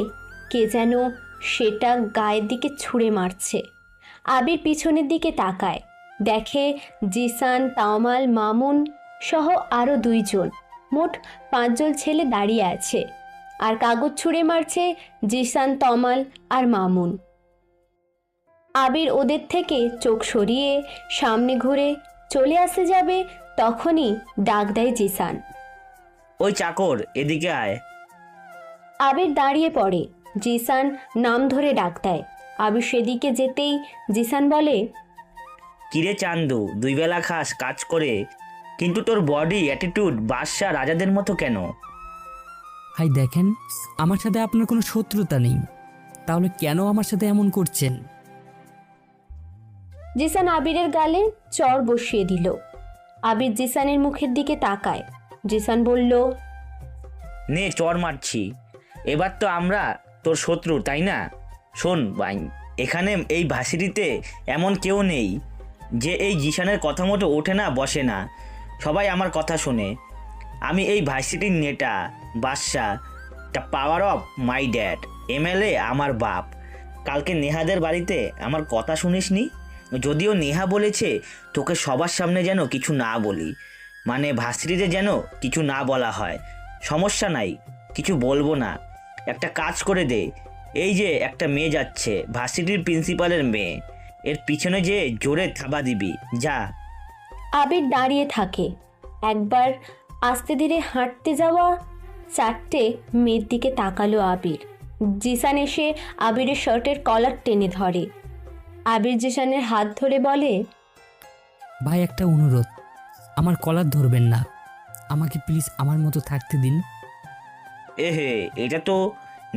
Speaker 2: কে যেন সেটা গায়ের দিকে ছুঁড়ে মারছে। আবির পিছনের দিকে তাকায়, দেখে জিসান, তাওমাল, মামুন সহ আরও 2 জন, মোট 5 জন ছেলে দাঁড়িয়ে আছে আর কাগজ ছুঁড়ে মারছে জিসান, তমাল আর মামুন। আবির ওদের থেকে চোখ সরিয়ে সামনে ঘুরে চলে আসতে যাবে, তখনই ডাক দেয় জিসান,
Speaker 15: ওই চাকর এদিকে আয়।
Speaker 2: আবির দাঁড়িয়ে পড়ে। জিসান নাম ধরে ডাক দেয়। আবির সেদিকে যেতেই জিসান বলে,
Speaker 15: কিরে চান্দু, 2 বেলা খাস কাজ করে, কিন্তু তোর বডি অ্যাটিটিউড বাদশা রাজাদের মতো কেন?
Speaker 4: ভাই দেখেন, আমার সাথে আপনার কোনো শত্রুতা নেই, তাহলে কেন আমার সাথে এমন করছেন?
Speaker 2: জিসান আবিরের গালে চড় বসিয়ে দিল। আবির জিসানের মুখের দিকে তাকায়। জিসান বলল,
Speaker 15: নে চর মারছি, এবার তো আমরা তোর শত্রু তাই না? শোন ভাই, এখানে এই ভার্সিটিতে এমন কেউ নেই যে এই জিসানের কথা মতো ওঠে না বসে না, সবাই আমার কথা শোনে। আমি এই ভার্সিটির নেতা, বাদশা, the power of my dad, MLA আমার বাপ। কালকে নেহাদের বাড়িতে আমার কথা শুনিসনি? যদিও নেহা বলেছে তোকে সবার সামনে যেন কিছু না বলি, মানে ভার্সিটিতে যেন কিছু না বলা হয়। সমস্যা নাই, কিছু বলবো না। একটা কাজ করে দে, এই যে একটা মেয়ে যাচ্ছে, ভার্সিটির প্রিন্সিপালের মেয়ে, এর পিছনে যে জোরে থাবা দিবি, যা।
Speaker 2: আবির দাঁড়িয়ে থাকে। একবার আস্তে ধীরে হাঁটতে যাওয়া 4টে মেয়ের দিকে তাকালো আবির। জিসান এসে আবিরের শার্টের কলার টেনে ধরে। আবির জিসানের হাত ধরে বলে,
Speaker 4: ভাই একটা অনুরোধ, আমার কলার ধরবেন না, আমাকে প্লিজ আমার মতো থাকতে দিন।
Speaker 15: এহে, এটা তো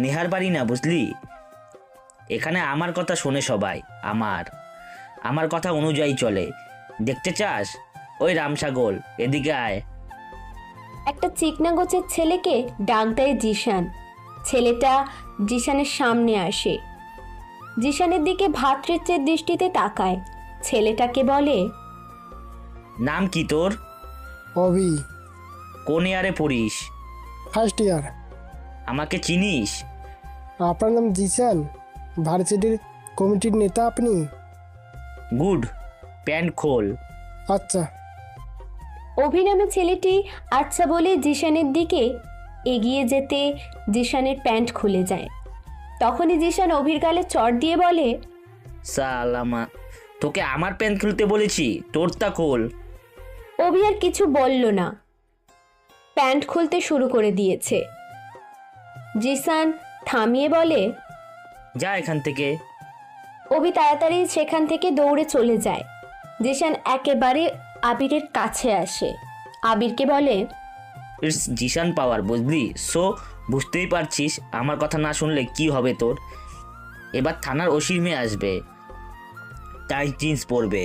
Speaker 15: নেহার বাড়ি না, বুঝলি? এখানে আমার কথা শোনে সবাই, আমার কথা অনুযায়ী চলে। দেখতে চাস? ওই রামসাগর, এদিকে আয়।
Speaker 2: একটা চিকনা গোছের ছেলেকে ডাক দেয় জিসান। ছেলেটা জিসানের সামনে আসে। জিসানের দিকে ভাতৃত্বের দৃষ্টিতে তাকায়। ছেলেটাকে বলে,
Speaker 15: নাম কি তোর?
Speaker 19: অভি।
Speaker 15: কোন ইয়ারে পড়িস?
Speaker 19: First year.
Speaker 15: আমাকে চিনিস?
Speaker 19: আপনার নাম জিসান, ভার্সিটির কমিটির নেতা আপনি?
Speaker 15: গুড, প্যান্ট খোল।
Speaker 19: আচ্ছা।
Speaker 2: অভিনামে ছেলেটি আচ্ছা বলে জিসানের দিকে এগিয়ে যেতে জিসানের প্যান্ট খুলে যায়। তখনই জিসান অভির গালে চড় দিয়ে বলে,
Speaker 15: সালামা, তোকে আমার প্যান্ট খুলতে বলেছি, তোরটা খোল।
Speaker 2: অভি আর কিছু বলল না, প্যান্ট খুলতে শুরু করে দিয়েছে। জিসান থামিয়ে বলে,
Speaker 15: যা এখান থেকে।
Speaker 2: অভি তাড়াতাড়ি সেখান থেকে দৌড়ে চলে যায়। জিসান একেবারে আবিরের কাছে আসে। আবিরকে বলে,
Speaker 15: ইটস জিসান পাওয়ার, বুঝলি? সো বুঝতেই পারছিস আমার কথা না শুনলে কি হবে তোর। এবার থানার ওসির মেয়ে আসবে, টাইট জিন্স পরবে,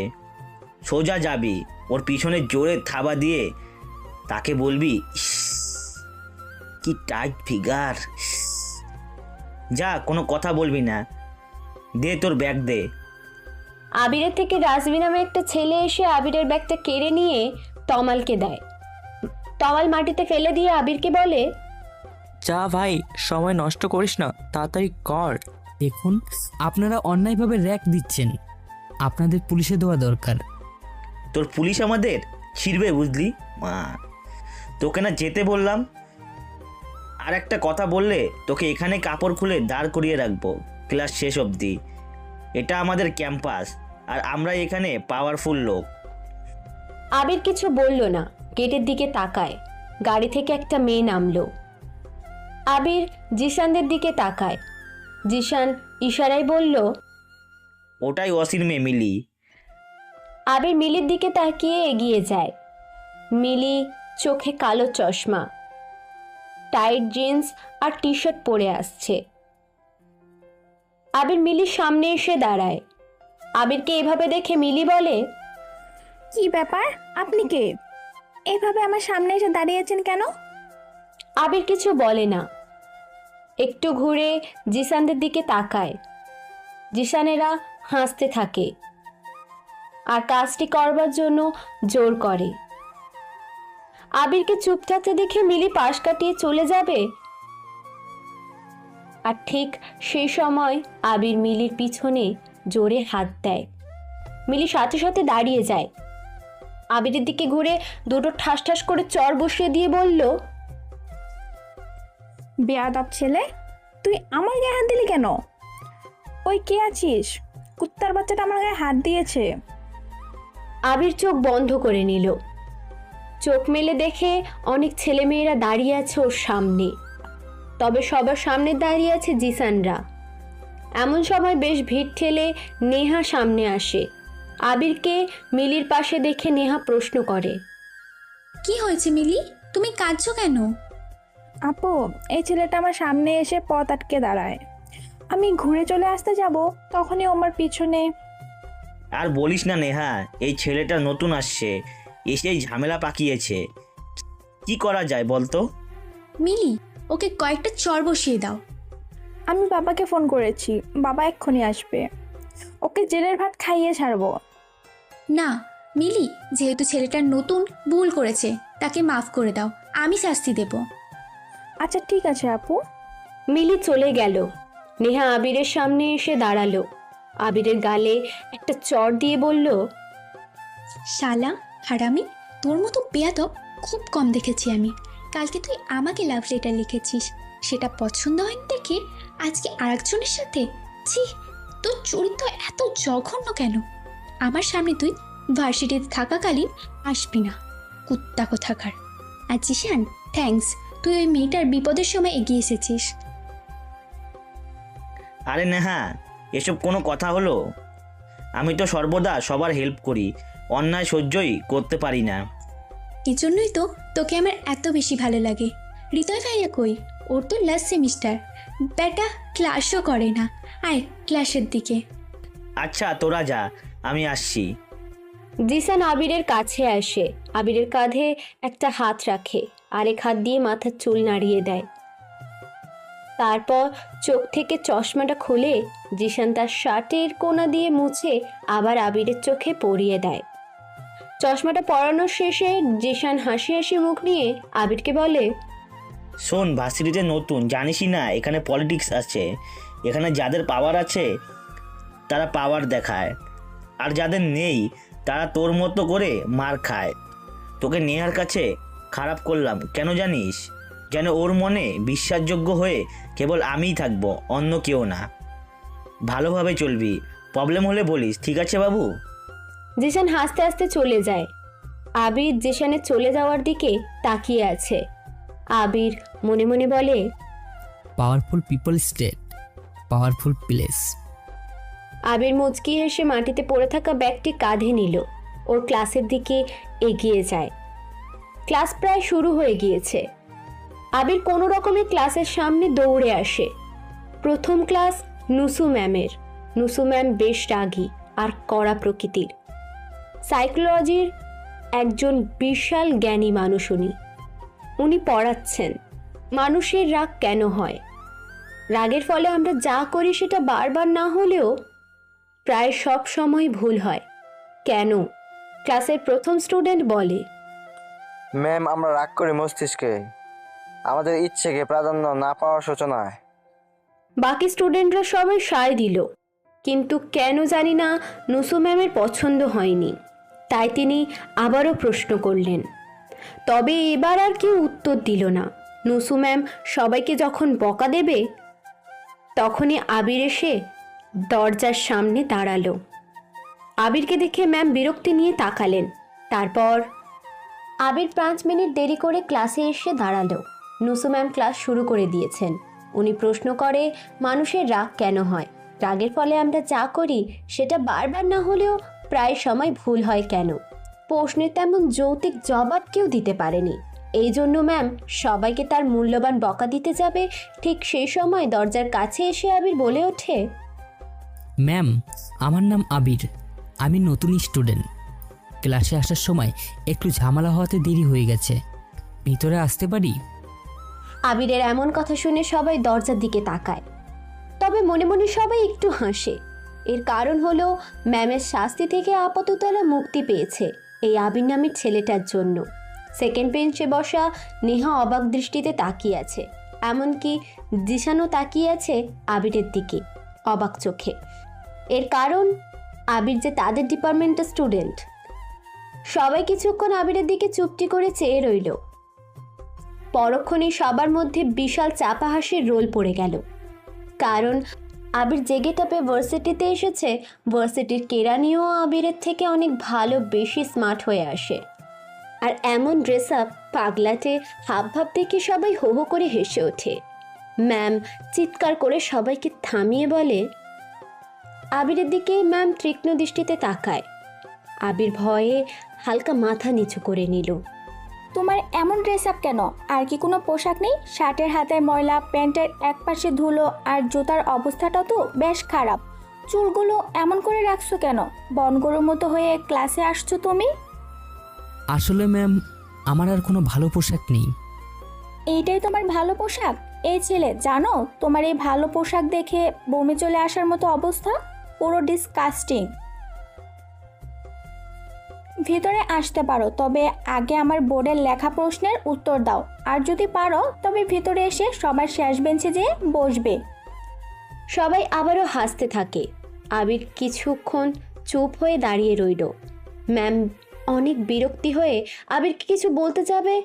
Speaker 15: সোজা যাবি, ওর পিছনে জোরে থাবা দিয়ে তাকে বলবি, ইস কি টাইট ফিগার। যা, কোনো কথা বলবি না, দে তোর ব্যাগ দে।
Speaker 2: আবিরের থেকে রাজবি নামে একটা ছেলে এসে আবিরের ব্যাগটা কেড়ে নিয়ে তমালকে দেয়। তমাল মাটিতে ফেলে দিয়ে আবিরকে বলে,
Speaker 12: যা ভাই, সময় নষ্ট করিস না, তাড়াতাড়ি কর।
Speaker 4: দেখুন, আপনারা অন্যায়ভাবে র্যাক দিচ্ছেন, আপনাদের পুলিশে দেওয়া দরকার।
Speaker 15: তোর পুলিশ আমাদের ছিড়বে, বুঝলি? মা, তোকে না যেতে বললাম। আর একটা কথা বললে তোকে এখানে কাপড় খুলে দাঁড় করিয়ে রাখবো ক্লাস শেষ অবধি। এটা আমাদের ক্যাম্পাস, আর আমরা এখানে পাওয়ারফুল লোক।
Speaker 2: আবির কিছু বলল না, গেটের দিকে তাকায়। গাড়ি থেকে একটা মেয়ে নামলো। আবির জিশানদের দিকে তাকায়। জিশান ইশারায় বলল,
Speaker 15: ওটাই অসির মেয়ে মিলি।
Speaker 2: আবির মিলির দিকে তাকিয়ে এগিয়ে যায়। মিলি চোখে কালো চশমা, টাইট জিন্স আর টি শার্ট পরে আসছে। আবির মিলির সামনে এসে দাঁড়ায়। আবিরকে এভাবে দেখে মিলি বলে,
Speaker 7: কি ব্যাপার, আপনি কে? এভাবে আমার সামনে এসে দাঁড়িয়েছেন কেন?
Speaker 2: আবির কিছু বলে না, একটু ঘুরে জিসানদের দিকে তাকায়। জিসানেরা হাসতে থাকে আর কাজটি করবার জন্য জোর করে। আবিরকে চুপ থাকতে দেখে মিলি পাশ কাটিয়ে চলে যাবে, আর ঠিক সেই সময় আবির মিলির পিছনে জোরে হাত দেয়। মিলি সাথে সাথে দাঁড়িয়ে যায়। আবিরের দিকে ঘুরে দুটো ঠাস ঠাস করে চর বসিয়ে দিয়ে বলল,
Speaker 7: বেয়াদব ছেলে, তুই আমার গায়ে হাত দিলি কেন? ওই কে আছিস? কুত্তার বাচ্চাটা আমার গায়ে হাত দিয়েছে।
Speaker 2: আবির চোখ বন্ধ করে নিল। চোখ মেলে দেখে অনেক ছেলেমেয়েরা দাঁড়িয়ে আছে ওর সামনে, তবে সবার সামনে দাঁড়িয়ে আছে জিসানরা। এমন সময় বেশ ভিড় ঠেলে নেহা সামনে আসে। আবিরকে মিলির পাশে দেখে নেহা প্রশ্ন করে,
Speaker 3: কি হয়েছে মিলি, তুমি কাঁদছো কেন?
Speaker 7: আপু, এই ছেলেটা আমার সামনে এসে পথ আটকে দাঁড়ায়। আমি ঘুরে চলে আসতে যাব, তখনই আমার পিছনে।
Speaker 15: আর বলিস না নেহা, এই ছেলেটা নতুন আসছে, এসেই ঝামেলা পাকিয়েছে। কি করা যায় বলতো?
Speaker 3: মিলি, ওকে কয়েকটা চর বসিয়ে দাও।
Speaker 7: আমি বাবাকে ফোন করেছি, বাবা এক্ষুনি আসবে। ওকে জেলের ভাত খাইয়ে ছাড়বো।
Speaker 3: না মিলি, যেহেতু ছেলেটা নতুন ভুল করেছে, তাকে মাফ করে দাও, আমি শাস্তি দেব।
Speaker 7: আচ্ছা ঠিক আছে আপু।
Speaker 2: মিলি চলে গেল। নেহা আবিরের সামনে এসে দাঁড়ালো। আবিরের গালে একটা চর দিয়ে বলল,
Speaker 3: শালা হারামি, তোর মতো বেয়াদব খুব কম দেখেছি আমি। কালকে তুই আমাকে লাভ লেটার লিখেছিস, সেটা পছন্দ হয়নি দেখে আজকে আরেকজনের সাথে। ছি, তোর চরিত্র এত জঘন্য কেন? আমার সামনে তুই ভার্সিটিতে থাকাকালীন আসবি না, কুত্তা কোথাকার। আর জিশান, থ্যাঙ্কস, তুই ওই মেয়েটার বিপদের সময় এগিয়ে এসেছিস।
Speaker 15: আরে নেহা, এসব কোনো কথা হলো? আমি তো সর্বদা সবার হেল্প করি, অন্যায় সহ্যই করতে পারি না।
Speaker 3: এই জন্যই তো তোকে আমার এত বেশি ভালো লাগে। হৃদয় ভাইয়া কই? ওর তো লাস্ট সেমিস্টার, ব্যাটা ক্লাসও করে না। আয় ক্লাসের দিকে।
Speaker 15: আচ্ছা তোরা যা, আমি আসছি।
Speaker 2: জিসান আবিরের কাছে আসে। আবিরের কাঁধে একটা হাত রাখে, আরেক হাত দিয়ে মাথার চুল নাড়িয়ে দেয়। তারপর চোখ থেকে চশমাটা খুলে জিসান তার শার্টের কোনা দিয়ে মুছে আবার আবিরের চোখে পরিয়ে দেয়। চশমাটা পরানোর শেষে জিসান হাসি হাসি মুখ নিয়ে আবিরকে বলে,
Speaker 15: শোন, ভার্সিটিতে নতুন, জানিসই না এখানে পলিটিক্স আছে। এখানে যাদের পাওয়ার আছে তারা পাওয়ার দেখায়, আর যাদের নেই তারা তোর মতো করে মার খায়। তোকে নেহার কাছে খারাপ করলাম কেন জানিস? যেন ওর মনে বিশ্বাসযোগ্য হয়ে কেবল আমিই থাকবো, অন্য কেউ না। ভালোভাবে চলবি, প্রবলেম হলে বলিস, ঠিক আছে বাবু?
Speaker 2: জিসান হাসতে হাসতে চলে যায়। আবির জিসানের চলে যাওয়ার দিকে তাকিয়ে আছে। আবির মনে মনে বলে,
Speaker 4: powerful people state, powerful place.
Speaker 2: Abir মুচকি হেসে মাটিতে পড়ে থাকা ব্যাগটি কাঁধে নিল। ওর ক্লাসের দিকে এগিয়ে যায়। ক্লাস প্রায় শুরু হয়ে গিয়েছে। আবির কোনো রকমে ক্লাসের সামনে দৌড়ে আসে। প্রথম ক্লাস নুসু ম্যামের। নুসু ম্যাম বেশ রাগী আর কড়া প্রকৃতির। সাইকোলজির একজন বিশাল জ্ঞানী মানুষ উনি পড়াচ্ছেন মানুষের রাগ কেন হয়। রাগের ফলে আমরা যা করি সেটা বারবার না হলেও প্রায় সব সময় ভুল হয় কেন। ক্লাসের প্রথম স্টুডেন্ট বলে,
Speaker 20: ম্যাম, আমরা রাগ করি মস্তিষ্কে, আমাদের ইচ্ছেকে প্রাধান্য না পাওয়ার সূচনায়।
Speaker 2: বাকি স্টুডেন্টরা সবাই সায় দিল, কিন্তু কেন জানি না নুসু ম্যামের পছন্দ হয়নি। তাই তিনি আবারও প্রশ্ন করলেন, তবে এবার আর কেউ উত্তর দিল না। নুসু ম্যাম সবাইকে যখন বকা দেবে তখনই আবির এসে দরজার সামনে দাঁড়ালো। আবিরকে দেখে ম্যাম বিরক্তি নিয়ে তাকালেন। তারপর আবির 5 মিনিট দেরি করে ক্লাসে এসে দাঁড়ালো। নুসু ম্যাম ক্লাস শুরু করে দিয়েছেন। উনি প্রশ্ন করে মানুষের রাগ কেন হয়, রাগের ফলে আমরা যা করি সেটা বারবার না হলেও প্রায় সময় ভুল হয় কেন। প্রশ্নের তেমন যৌক্তিক জবাব কেউ দিতে পারেনি। এই জন্য ম্যাম সবাইকে তার মূল্যবান বকা দিতে যাবে, ঠিক সেই সময় দরজার কাছে এসে আবির বলে ওঠে,
Speaker 4: ম্যাম আমার নাম আবির, আমি নতুন স্টুডেন্ট। ক্লাসে আসার সময় একটু ঝামেলা হওয়াতে দেরি হয়ে গেছে, ভিতরে আসতে পারি?
Speaker 2: আবিরের এমন কথা শুনে সবাই দরজার দিকে তাকায়, তবে মনে মনে সবাই একটু হাসে। এর কারণ হলো ম্যামের শাস্তি থেকে আপাতত মুক্তি পেয়েছে এই আবির নামের ছেলেটার জন্য। সেকেন্ড বেঞ্চে বসা নেহা অবাক দৃষ্টিতে তাকিয়ে আছে, এমনকি জিশানও তাকিয়ে আছে আবিরের দিকে অবাক চোখে। এর কারণ আবির যে তাদের ডিপার্টমেন্টের স্টুডেন্ট। সবাই কিছুক্ষণ আবিরের দিকে চুপটি করে চেয়ে রইল। পরক্ষণেই সবার মধ্যে বিশাল চাপা হাসির রোল পড়ে গেল, কারণ আবির যে গেটআপে ভার্সিটিতে এসেছে, ভার্সিটির কেরানিও আবিরের থেকে অনেক ভালো, বেশি স্মার্ট হয়ে আসে। আর এমন ড্রেস আপ, পাগলাটে হাবভাব দেখে সবাই হো হো করে হেসে ওঠে। ম্যাম চিৎকার করে সবাইকে থামিয়ে বলে, আবিরের দিকে ম্যাম তীক্ষ্ণ দৃষ্টিতে তাকায়। আবির ভয়ে হালকা মাথা নিচু করে নিল।
Speaker 3: তোমার এমন ড্রেস আপ কেন? আর কি কোনো পোশাক নেই? শার্টের হাতায় ময়লা, প্যান্টের একপাশে ধুলো, আর জুতার অবস্থাটা তো বেশ খারাপ। চুলগুলো এমন করে রাখছো কেন? বনগরুর মতো হয়ে ক্লাসে আসছো তুমি?
Speaker 4: আসলে ম্যাম আমার আর কোনো ভালো পোশাক নেই।
Speaker 3: এইটাই তোমার ভালো পোশাক? এই ছেলে, জানো তোমার এই ভালো পোশাক দেখে বমি চলে আসার মতো অবস্থা, পুরো ডিসকাস্টিং। ভিতরে আসতে পারো, তবে আগে আমার বোর্ডের লেখা প্রশ্নের উত্তর দাও, আর যদি পারো তবে ভিতরে এসে সবার শেষ বেঞ্চে যেয়ে বসবে।
Speaker 2: সবাই আবারও হাসতে থাকে। আবির কিছুক্ষণ চুপ হয়ে দাঁড়িয়ে রইল। ম্যাম অনেক বিরক্তি হয়ে আবিরকে কিছু বলতে যাবে,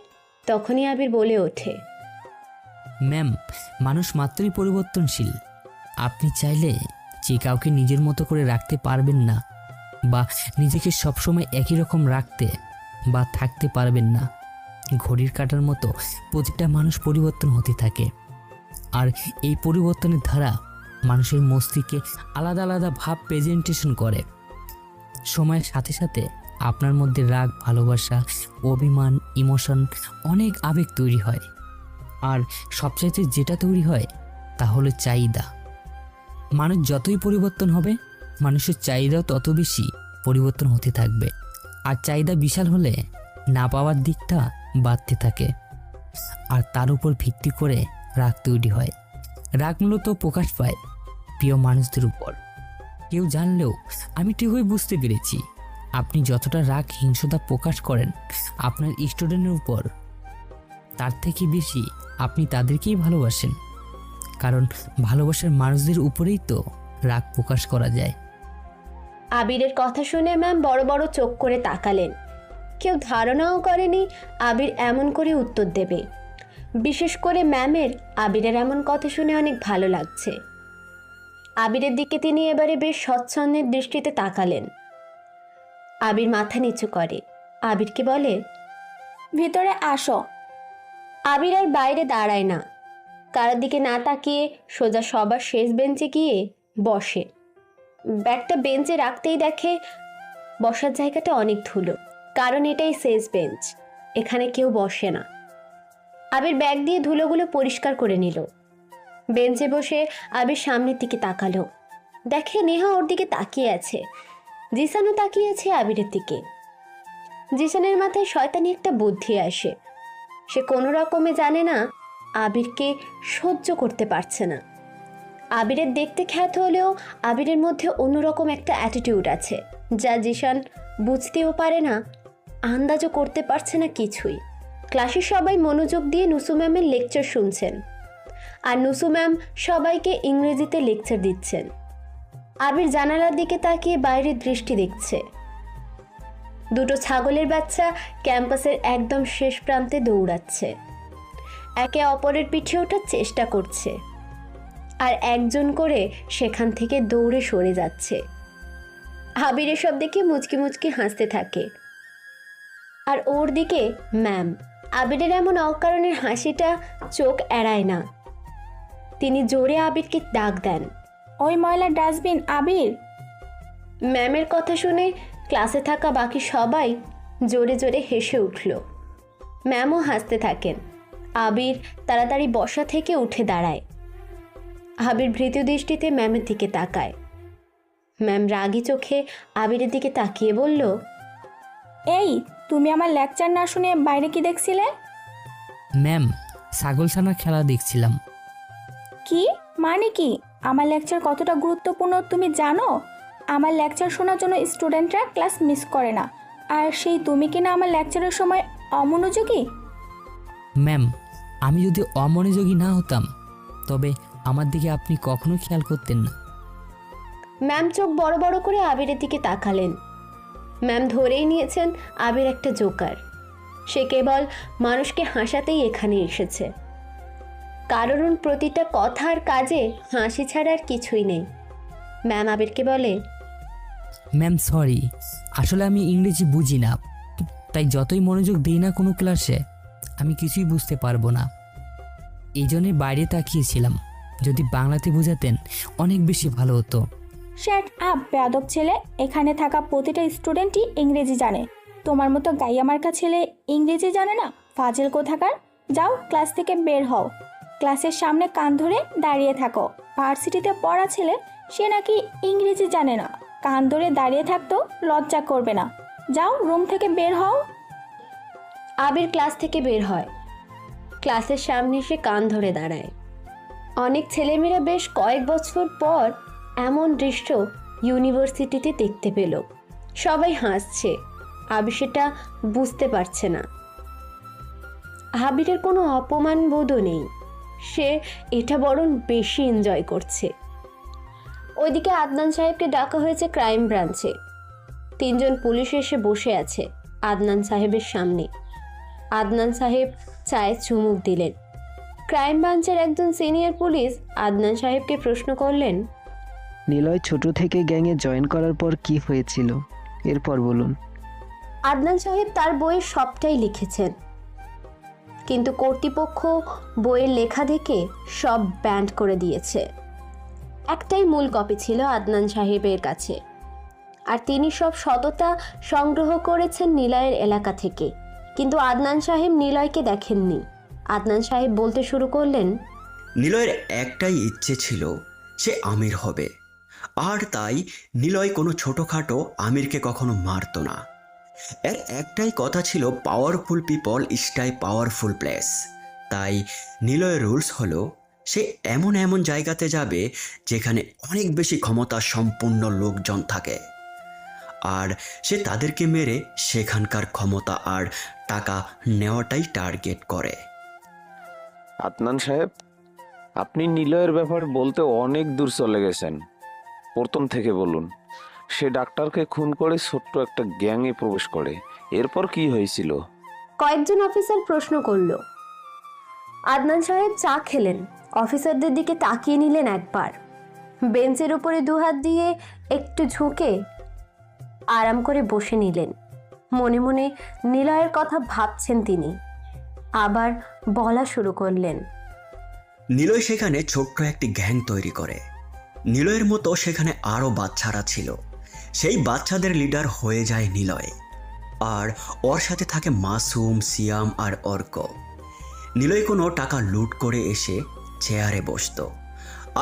Speaker 2: তখনই আবির বলে ওঠে,
Speaker 4: ম্যাম মানুষ মাত্রই পরিবর্তনশীল। আপনি চাইলে যে কাউকে নিজের মতো করে রাখতে পারবেন না, বা নিজেকে সবসময় একই রকম রাখতে বা থাকতে পারবেন না। ঘড়ির কাঁটার মতো প্রতিটা মানুষ পরিবর্তন হতে থাকে, আর এই পরিবর্তনের ধারা মানুষের মস্তিষ্কে আলাদা আলাদা ভাব প্রেজেন্টেশন করে। সময়ের সাথে সাথে আপনার মধ্যে রাগ, ভালোবাসা, অভিমান, ইমোশন, অনেক আবেগ তৈরি হয়। আর সবচাইতে যেটা তৈরি হয় তা হলো চাহিদা। মানুষ যতই পরিবর্তন হবে, মানুষের চাহিদাও তত বেশি পরিবর্তন হতে থাকবে। আর চাহিদা বিশাল হলে না পাওয়ার দিকটা বাড়তে থাকে, আর তার উপর ভিত্তি করে রাগ তৈরি হয়। রাগ মূলত প্রকাশ পায় প্রিয় মানুষদের উপর। কেউ জানলেও আমি ঠিকই বুঝতে পেরেছি, আপনি যতটা রাগ, হিংসতা প্রকাশ করেন আপনার স্টুডেন্টের উপর, তার থেকে বেশি আপনি তাদেরকেই ভালোবাসেন। কারণ ভালোবাসার মানুষদের উপরেই তো রাগ প্রকাশ করা যায়।
Speaker 2: আবিরের কথা শুনে ম্যাম বড় বড় চোখ করে তাকালেন। কেউ ধারণাও করেনি আবির এমন করে উত্তর দেবে। বিশেষ করে ম্যামের আবিরের এমন কথা শুনে অনেক ভালো লাগছে। আবিরের দিকে তিনি এবারে বেশ স্বচ্ছন্দের দৃষ্টিতে তাকালেন। আবির মাথা নিচু করে আবিরকে বলে,
Speaker 3: ভিতরে আসো।
Speaker 2: আবির আর বাইরে দাঁড়ায় না, কারোর দিকে না তাকিয়ে সোজা সবার শেষ বেঞ্চে গিয়ে বসে। ব্যাগটা বেঞ্চে রাখতেই দেখে বসার জায়গাটা অনেক ধুলো, কারণ এটাই শেষ বেঞ্চ, এখানে কেউ বসে না। আবির ব্যাগ দিয়ে ধুলোগুলো পরিষ্কার করে নিল। বেঞ্চে বসে আবির সামনের দিকে তাকালো, দেখে নেহা ওর দিকে তাকিয়ে আছে। জিসানও তাকিয়ে আছে আবিরের দিকে। জিসানের মাথায় শয়তানি একটা বুদ্ধি আসে। সে কোনো রকমে জানে না আবিরকে সহ্য করতে পারছে না। আবিরের দেখতে খ্যাত হলেও আবিরের মধ্যে অন্যরকম একটা অ্যাটিটিউড আছে, যা জিসান বুঝতেও পারে না, আন্দাজও করতে পারছে না কিছুই। ক্লাসে সবাই মনোযোগ দিয়ে নুসু ম্যামের লেকচার শুনছেন, আর নুসু ম্যাম সবাইকে ইংরেজিতে লেকচার দিচ্ছেন। আবির জানালার দিকে তাকিয়ে বাইরের দৃষ্টি দেখছে। দুটো ছাগলের বাচ্চা ক্যাম্পাসের একদম শেষ প্রান্তে দৌড়াচ্ছে। একে অপরের পিঠে ওঠার চেষ্টা করছে, আর একজন করে সেখান থেকে দৌড়ে সরে যাচ্ছে। আবির এসব দেখে মুচকি মুচকি হাসতে থাকে, আর ওর দিকে ম্যাম। আবিরের এমন অকারণের হাসিটা চোখ এড়ায় না। তিনি জোরে আবিরকে ডাক দেন,
Speaker 7: ওই ময়লার ডাস্টবিন আবির।
Speaker 2: ম্যামের কথা শুনে ক্লাসে থাকা বাকি সবাই জোরে জোরে হেসে উঠল। ম্যামও হাসতে থাকেন। আবির তাড়াতাড়ি বসা থেকে উঠে দাঁড়ায়। আবির ভীতু দৃষ্টিতে ম্যামের দিকে তাকায়। ম্যাম রাগী চোখে আবিরের দিকে তাকিয়ে বলল,
Speaker 7: এই তুমি আমার লেকচার না শুনে বাইরে কি দেখছিলে?
Speaker 4: ম্যাম, ছাগলছানা খেলা দেখছিলাম।
Speaker 7: কি মানে কি? আমার লেকচার কতটা গুরুত্বপূর্ণ তুমি জানো? আমার লেকচার শোনার জন্য স্টুডেন্টরা ক্লাস মিস করে না, আর সেই তুমি কিনা আমার লেকচারের সময় অমনোযোগী।
Speaker 4: ম্যাম, আমি যদি অমনোযোগী না হতাম তবে আমার দিকে আপনি কখনো খেয়াল করতেন না।
Speaker 2: ম্যাম চোখ বড় বড় করে আবিরের দিকে তাকালেন। ম্যাম ধরেই নিয়েছেন আবির একটা জোকার। সে কেবল মানুষকে হাসাতেই এখানে এসেছে, কারণ প্রতিটা কথা আর কাজে হাসি ছাড়া আর কিছুই নেই। ম্যাম আবিরকে বলে,
Speaker 4: ম্যাম সরি, আসলে আমি ইংরেজি বুঝি না, তাই যতই মনোযোগ দিই না কোনো ক্লাসে আমি কিছুই বুঝতে পারবো না। এই জন্যে বাইরে তাকিয়েছিলাম, যদি বাংলাতে বোঝাতেন অনেক বেশি ভালো হতো।
Speaker 7: শ্যাট আপ বেয়াদব ছেলে, এখানে থাকা প্রতিটা স্টুডেন্টই ইংরেজি জানে। তোমার মতো গাইয়া মার্কা ছেলে ইংরেজি জানে না? ফাজিল কোথাকার। যাও ক্লাস থেকে বের হও। ক্লাসের সামনে কান ধরে দাঁড়িয়ে থাকো। ভার্সিটিতে পড়া ছেলে, সে নাকি ইংরেজি জানে না, কান ধরে দাঁড়িয়ে থাকতো লজ্জা করবে না? যাও রুম থেকে বের হও।
Speaker 2: আবির ক্লাস থেকে বের হয়। ক্লাসের সামনে সে কান ধরে দাঁড়ায়। অনেক ছেলেমেয়েরা বেশ কয়েক বছর পর এমন দৃশ্য ইউনিভার্সিটিতে দেখতে পেল। সবাই হাসছে, আবির সেটা বুঝতে পারছে না। আবিরের কোনো অপমান বোধও নেই, সে এটা বরং বেশি এনজয় করছে। ওইদিকে আদনান সাহেবকে ডাকা হয়েছে ক্রাইম ব্রাঞ্চে। 3 জন পুলিশ এসে বসে আছে আদনান সাহেবের সামনে। আদনান সাহেব চায়ে চুমুক দিলেন। ক্রাইম ব্রাঞ্চের একজন সিনিয়র পুলিশ আদনান সাহেবকে প্রশ্ন করলেন,
Speaker 21: নিলয় ছোট থেকে গ্যাংয়ে জয়েন করার পর কি হয়েছিল, এরপর বলুন।
Speaker 2: আদনান সাহেব তার বইয়ে সবটাই লিখেছেন, কিন্তু কর্তৃপক্ষ বইয়ের লেখা দেখে সব ব্যান্ড করে দিয়েছে। একটাই মূল কপি ছিল আদনান সাহেবের কাছে, আর তিনি সব সততা সংগ্রহ করেছেন নিলয়ের এলাকা থেকে। কিন্তু আদনান সাহেব নিলয়কে দেখেননি। আদনান সাহেব বলতে শুরু করলেন,
Speaker 6: নিলয়ের একটাই ইচ্ছে ছিল সে আমির হবে, আর তাই নিলয় কোনো ছোটোখাটো আমিরকে কখনো মারত না। এর একটাই কথা ছিল, পাওয়ারফুল পিপল স্টাই পাওয়ারফুল প্লেস। তাই নিলয়ের রুলস হলো সে এমন এমন জায়গাতে যাবে যেখানে অনেক বেশি ক্ষমতা সম্পন্ন লোকজন থাকে, আর সে তাদেরকে মেরে সেখানকার ক্ষমতা আর টাকা নেওয়াটাই টার্গেট করে।
Speaker 22: আদনান সাহেব, আপনি নিলয়ের ব্যাপার বলতে অনেক দূর চলে গেছেন। প্রথম থেকে বলুন। সে ডাক্তারকে খুন করে ছোট্ট একটা গ্যাংয়ে প্রবেশ করে, এরপর কি হয়েছিল?
Speaker 2: কয়েকজন অফিসার প্রশ্ন করল। আদনান সাহেব চা খেলেন, অফিসারদের দিকে তাকিয়ে নিলেন একবার, বেঞ্চের উপরে দুহাত দিয়ে একটু ঝুঁকে আরাম করে বসে নিলেন। মনে মনে নিলয়ের কথা ভাবছেন তিনি। আবার বলা শুরু করলেন,
Speaker 6: নিলয় সেখানে ছোট্ট একটি গ্যাং তৈরি করে। নিলয়ের মতো সেখানে আরও বাচ্চারা ছিল। সেই বাচ্চাদের লিডার হয়ে যায় নিলয়, আর ওর সাথে থাকে মাসুম, সিয়াম আর অর্ক। নিলয় কোনো টাকা লুট করে এসে চেয়ারে বসতো,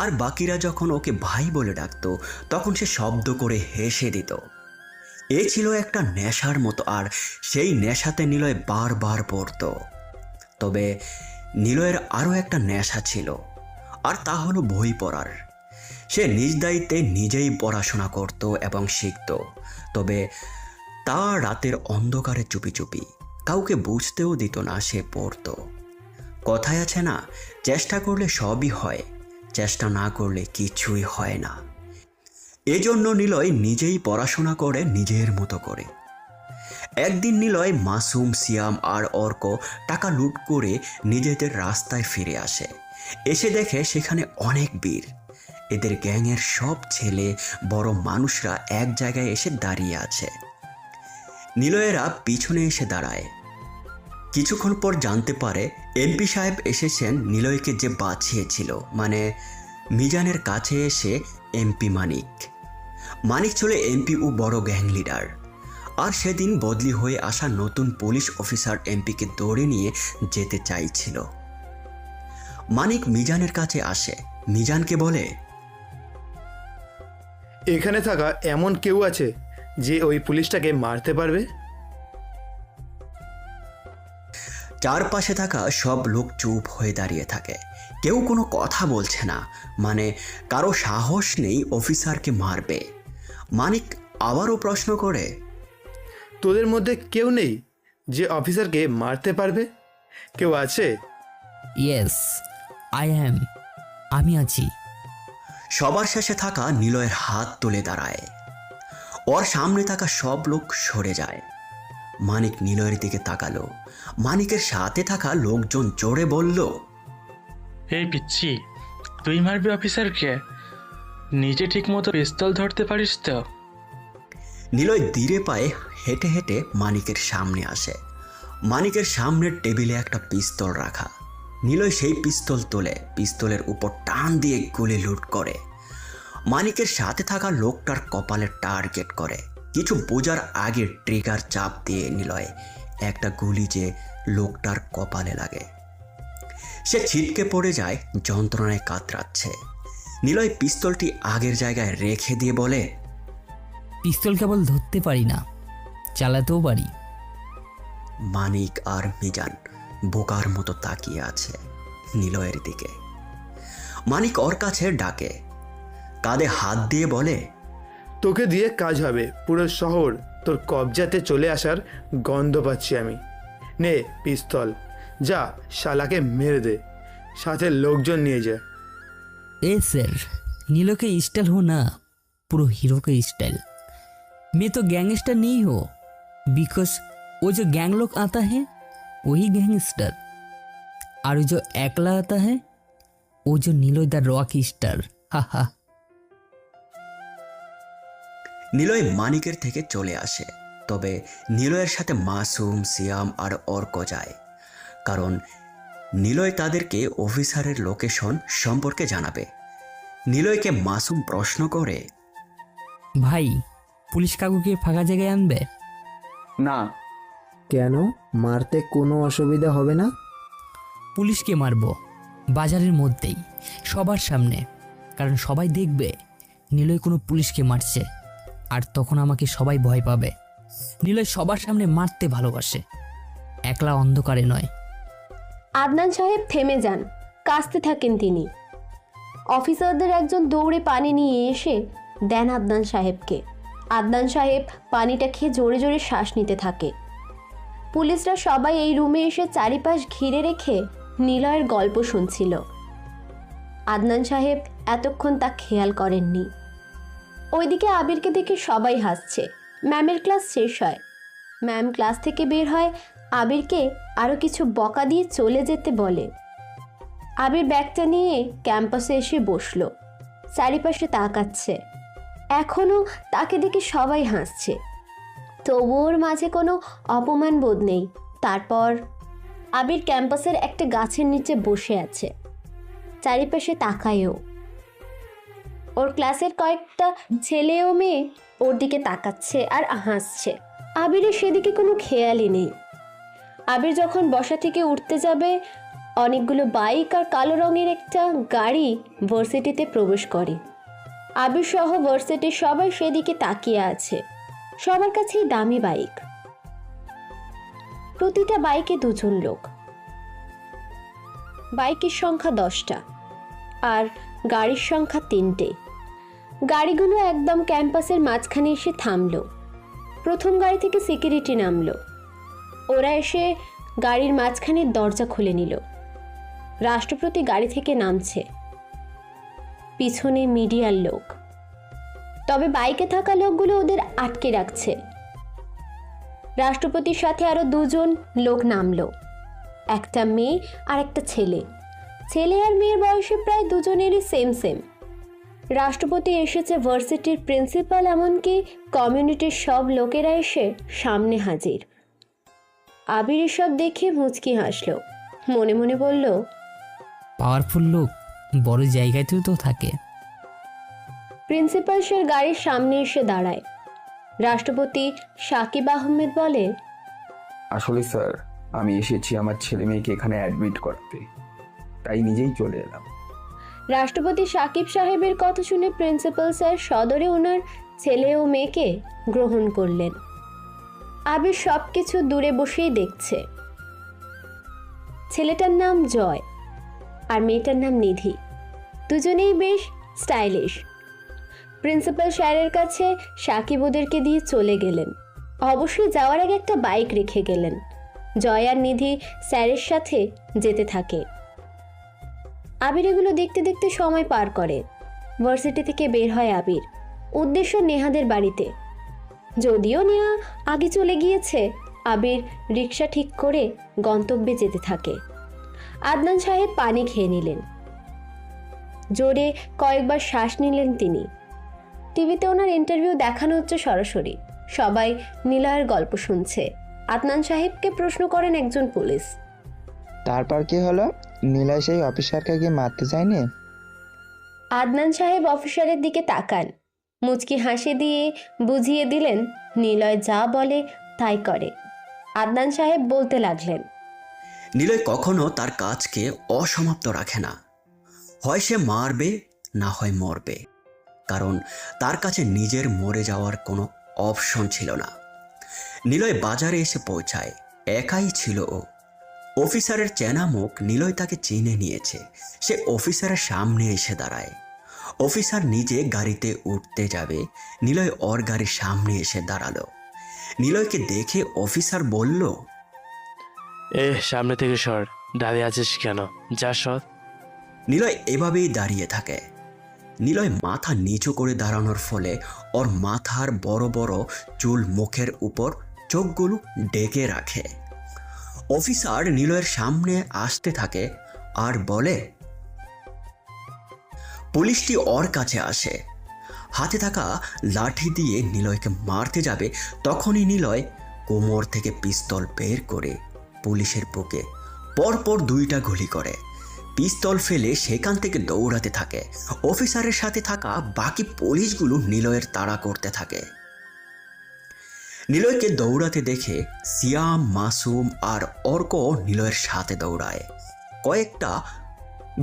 Speaker 6: আর বাকিরা যখন ওকে ভাই বলে ডাকতো তখন সে শব্দ করে হেসে দিত। এ ছিল একটা নেশার মতো, আর সেই নেশাতে নিলয় বারবার পড়তো। তবে নিলয়ের আরও একটা নেশা ছিল, আর তা হলো বই পড়ার। সে নিজ দায়িত্বে নিজেই পড়াশোনা করত এবং শিখত, তবে তা রাতের অন্ধকারে চুপি চুপি, কাউকে বুঝতেও দিত না সে পড়ত। কথায় আছে না, চেষ্টা করলে সবই হয়, চেষ্টা না করলে কিছুই হয় না। এজন্য নিলয় নিজেই পড়াশোনা করে নিজের মতো করে। একদিন নিলয়, মাসুম, সিয়াম আর অর্ক টাকা লুট করে নিজেদের রাস্তায় ফিরে আসে। এসে দেখে সেখানে অনেক ভিড়। এদের গ্যাংয়ের সব ছেলে বড় মানুষরা এক জায়গায় এসে দাঁড়িয়ে আছে। নিলয়েরা পিছনে এসে দাঁড়ায়। কিছুক্ষণ পর জানতে পারে এমপি সাহেব এসেছেন নিলয়কে যে বাঁচিয়েছিল, মানে মিজানের কাছে এসে এমপি মানিক। মানিক ছিল এমপি ও বড় গ্যাং লিডার। আর সেদিন বদলি হয়ে আসা নতুন পুলিশ অফিসার এমপিকে দৌড়ে নিয়ে যেতে চাইছিল। মানিক মিজানের কাছে আসে, মিজানকে বলে,
Speaker 1: এখানে থাকা এমন কেউ আছে যে ওই পুলিশটাকে মারতে পারবে?
Speaker 6: চারপাশে থাকা সব লোক চুপ হয়ে দাঁড়িয়ে থাকে, কেউ কোনো কথা বলছে না, মানে কারো সাহস নেই অফিসারকে মারবে। মানিক আবারও প্রশ্ন করে,
Speaker 1: তোদের মধ্যে কেউ নেই যে অফিসারকে মারতে পারবে? কেউ আছে?
Speaker 4: ইয়েস, আই অ্যাম, আমি আছি।
Speaker 6: সবার শেষে থাকা নিলয়ের হাত তুলে দাঁড়ায়। ওর সামনে থাকা সব লোক সরে যায়। মানিক নিলয়ের দিকে তাকালো। মানিকের সাথে থাকা লোকজন জোরে বলল,
Speaker 10: এই পিচ্ছি, তুই মারবি অফিসারকে? নিজে ঠিক মতো পিস্তল ধরতে পারিস তো?
Speaker 6: নিলয় ধীরে পায়ে হেঁটে হেঁটে মানিকের সামনে আসে। মানিকের সামনের টেবিলে একটা পিস্তল রাখা। নিলয় সেই পিস্তল তোলে, পিস্তলের উপর টান দিয়ে গুলি লুট করে। মানিকের সাথে থাকা লোকটার কপালে টার্গেট করে। কিছু বোঝার আগে ট্রিগার চাপ দিয়ে নিলয় একটা গুলি যে লোকটার কপালে লাগে। সে ছিটকে পড়ে যায়, যন্ত্রণায় কাতরাচ্ছে। নিলয় পিস্তলটি আগের জায়গায় রেখে দিয়ে বলে,
Speaker 4: পিস্তল কেবল ধরতে পারি না, চালাতেও পারি।
Speaker 6: মানিক আর মিজান বোকার মতো তাকিয়ে আছে নিলয়ের দিকে। মানিক ওর কাছে ডাকে, কাঁধে হাত দিয়ে বলে,
Speaker 1: তোকে দিয়ে কাজ হবে। পুরো শহর তোর কবজাতে চলে আসার গন্ধ পাচ্ছি আমি। নে পিস্তল, যা শালাকে মেরে দে, সাথে লোকজন নিয়ে যা।
Speaker 4: ए सर, नीलो के स्टाइल हो ना, पूरा हीरो का स्टाइल। मैं तो गैंगस्टर नहीं हो, बिकॉज वो जो गैंग लोग आता है वही गैंगस्टर, और जो एकला आता है वो जो नीलो द रॉक स्टार। हा हा।
Speaker 6: নিলয় মানিকের থেকে চলে আসে, তবে নিলয়ের সাথে মাসুম, সিয়াম আর অর্ক যায়, কারণ নিলয় তাদেরকে অফিসারের লোকেশন সম্পর্কে জানাবে। নিলয়কে মাসুম প্রশ্ন করে,
Speaker 4: ভাই পুলিশ কাকুকে ফাঁকা জায়গায় আনবে?
Speaker 23: না। কেন? মারতে কোনো অসুবিধা হবে না?
Speaker 4: পুলিশকে মারবো বাজারের মধ্যেই, সবার সামনে, কারণ সবাই দেখবে নিলয় কোনো পুলিশকে মারছে, আর তখন আমাকে সবাই ভয় পাবে। নিলয় সবার সামনে মারতে ভালোবাসে, একলা অন্ধকারে নয়।
Speaker 2: আদনান সাহেব থেমে যান, কাঁচতে থাকেন তিনি। অফিসারদের একজন দৌড়ে পানি নিয়ে এসে দেন আদনান সাহেবকে। আদনান সাহেব পানিটা খেয়ে জোরে জোরে শ্বাস নিতে থাকে। পুলিশরা সবাই এই রুমে এসে চারিপাশ ঘিরে রেখে নিলয়ের গল্প শুনছিল। আদনান সাহেব এতক্ষণ তা খেয়াল করেননি। ওইদিকে আবিরকে দেখে সবাই হাসছে। ম্যামের ক্লাস শেষ হয়। ম্যাম ক্লাস থেকে বের হয়, আবিরকে আরও কিছু বকা দিয়ে চলে যেতে বলে। আবির ব্যাগটা নিয়ে ক্যাম্পাসে এসে বসলো, চারিপাশে তাকাচ্ছে। এখনও তাকে দেখে সবাই হাসছে, তবুও ওর মাঝে কোনো অপমান বোধ নেই। তারপর আবির ক্যাম্পাসের একটা গাছের নিচে বসে আছে, চারিপাশে তাকায়ও। ওর ক্লাসের কয়েকটা ছেলে ও মেয়ে ওর দিকে তাকাচ্ছে আর হাসছে। আবিরের সেদিকে কোনো খেয়ালই নেই। আবির যখন বসা থেকে উঠতে যাবে, অনেকগুলো বাইক আর কালো রঙের একটা গাড়ি ভার্সিটিতে প্রবেশ করে। আবির সহ ভার্সিটির সবাই সেদিকে তাকিয়ে আছে। সবার কাছেই দামি বাইক, প্রতিটা বাইকে দুজন লোক। বাইকের সংখ্যা 10টা আর গাড়ির সংখ্যা 3টে। গাড়িগুলো একদম ক্যাম্পাসের মাঝখানে এসে থামলো। প্রথম গাড়ি থেকে সিকিউরিটি নামলো। ওরা এসে গাড়ির মাঝখানের দরজা খুলে নিল। রাষ্ট্রপতি গাড়ি থেকে নামছে, পিছনে মিডিয়ার লোক। তবে বাইকে থাকা লোকগুলো ওদের আটকে রাখছে। রাষ্ট্রপতির সাথে আরও দুজন লোক নামলো, একটা মেয়ে আর একটা ছেলে। ছেলে আর মেয়ের বয়সে প্রায় দুজনেরই সেম সেম। রাষ্ট্রপতি এসেছে, ভার্সিটির প্রিন্সিপাল, এমনকি কমিউনিটির সব লোকেরা এসে সামনে হাজির। আবির এসব দেখে মুচকি হাসলো, মনে মনে বলল,
Speaker 4: পাওয়ারফুল লোক বড় জায়গাতেও তো থাকে।
Speaker 2: প্রিন্সিপাল স্যার গাড়ির সামনে এসে দাঁড়ায়। রাষ্ট্রপতি সাকিব আহমেদ বলে,
Speaker 11: আসলে স্যার, আমি এসেছি আমার ছেলে মেয়েকে এখানে অ্যাডমিট করতে, তাই নিজেই চলে এলাম।
Speaker 2: রাষ্ট্রপতি সাকিব সাহেবের কথা শুনে প্রিন্সিপাল স্যার সদরে ওনার ছেলে ও মেয়েকে গ্রহণ করলেন। আবির সব কিছু দূরে বসেই দেখছে। ছেলেটার নাম জয় আর মেয়েটার নাম নিধি, দুজনেই বেশ স্টাইলিশ। প্রিন্সিপাল স্যারের কাছে সাকিব ওদেরকে দিয়ে চলে গেলেন। অবশ্যই যাওয়ার আগে একটা বাইক রেখে গেলেন। জয় আর নিধি স্যারের সাথে যেতে থাকে। আবির এগুলো দেখতে দেখতে সময় পার করে। ভার্সিটি থেকে বের হয় আবির, উদ্দেশ্য নেহাদের বাড়িতে। যদিও নেহা আগে চলে গিয়েছে, আবির রিক্সা ঠিক করে গন্তব্যে যেতে থাকে। আদনান সাহেব পানি খেয়ে নিলেন, জোরে কয়েকবার শ্বাস নিলেন তিনি। টিভিতে ওনার ইন্টারভিউ দেখানো হচ্ছে সরাসরি, সবাই নিলয়ের গল্প শুনছে। আদনান সাহেবকে প্রশ্ন করেন একজন পুলিশ,
Speaker 13: তারপর কি হলো? নিলয় সেই অফিসারকে গিয়ে মারতে চায়নি?
Speaker 2: আদনান সাহেব অফিসারের দিকে তাকান, মুচকি হাসি দিয়ে বুঝিয়ে দিলেন নিলয় যা বলে তাই করে। আদনান সাহেব বলতে লাগলেন,
Speaker 6: নিলয় কখনো তার কাজকে অসমাপ্ত রাখে না। হয় সে মারবে, না হয় মরবে, কারণ তার কাছে নিজের মরে যাওয়ার কোনো অপশন ছিল না। নিলয় বাজারে এসে পৌঁছায়, একাই ছিল ও। অফিসারের চেনা মুখ, নিলয় তাকে চিনে নিয়েছে। সে অফিসারের সামনে এসে দাঁড়ায়। অফিসার নিজে গাড়িতে উঠতে যাবে, নিলয় ওর গাড়ির সামনে এসে দাঁড়ালো। নিলয়কে দেখে অফিসার বলল,
Speaker 14: সামনে থেকে সর, দাঁড়িয়ে আছিস কেন? যা সর।
Speaker 6: নিলয় এভাবেই দাঁড়িয়ে থাকে। নিলয় মাথা নিচু করে দাঁড়ানোর ফলে ওর মাথার বড় বড় চুল মুখের উপর চোখগুলো ডেকে রাখে। অফিসার নিলয়ের সামনে আসতে থাকে আর বলে, পুলিশটি ওর কাছে আসে। হাতে থাকা লাঠি দিয়ে নিলয়কে মারতে যাবে, তখনই নিলয় কোমর থেকে পিস্তল বের করে পুলিশের বুকে পরপর 2টা গুলি করে। পিস্তল ফেলে সেখান থেকে দৌড়াতে থাকে। অফিসারের সাথে থাকা বাকি পুলিশগুলো নিলয়ের তাড়া করতে থাকে। নিলয়কে দৌড়াতে দেখে সিয়াম, মাসুম আর অর্ক নিলয়ের সাথে দৌড়ায়। কয়েকটা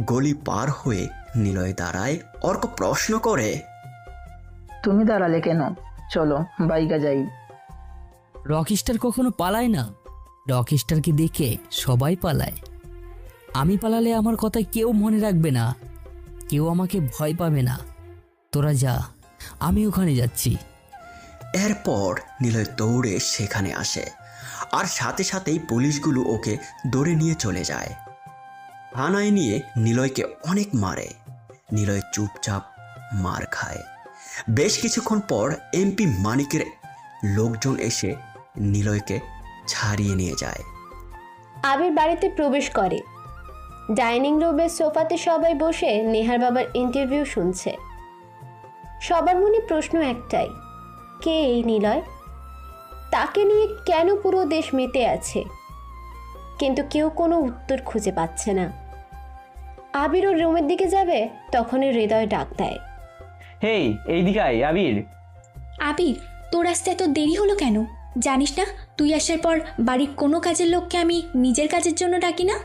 Speaker 6: গলি পার হয়ে নিলয় দাঁড়ায়। অর্ক প্রশ্ন করে,
Speaker 24: তুমি দাঁড়ালে কেন? চলো বাইকা যাই।
Speaker 4: রকস্টার কখনো পালায় না, রকস্টারকে দেখে সবাই পালায়। আমি পালালে আমার কথা কেউ মনে রাখবে না, কেউ আমাকে ভয় পাবে না। তোরা যা, আমি ওখানে যাচ্ছি।
Speaker 6: এরপর নিলয় দৌড়ে সেখানে আসে, আর সাথে সাথেই পুলিশগুলো ওকে দৌড়ে নিয়ে চলে যায়। থানায় নিয়ে নিলয়কে অনেক মারে। নিলয় চুপচাপ মার খায়। বেশ কিছুক্ষণ পর এমপি মানিকের লোকজন এসে নিলয়কে ছাড়িয়ে নিয়ে যায়।
Speaker 2: আবির বাড়িতে প্রবেশ করে। ডাইনিং রুমের সোফাতে সবাই বসে নেহার বাবার ইন্টারভিউ শুনছে। সবার মনে প্রশ্ন একটাই, কে এই নিলয়? তাকে নিয়ে কেন পুরো দেশ মেতে আছে? কিন্তু কেউ কোনো উত্তর খুঁজে পাচ্ছে না। আবির ওর রুমের দিকে যাবে, তখনই হৃদয় ডাক দেয়,
Speaker 9: হেই, এইদিকে আয় আবির।
Speaker 3: আবির, তোর আসতে এত দেরি হলো কেন? জানিস না তুই আসার পর বাড়ির কোনো কাজের লোককে আমি নিজের কাজের জন্য ডাকি না?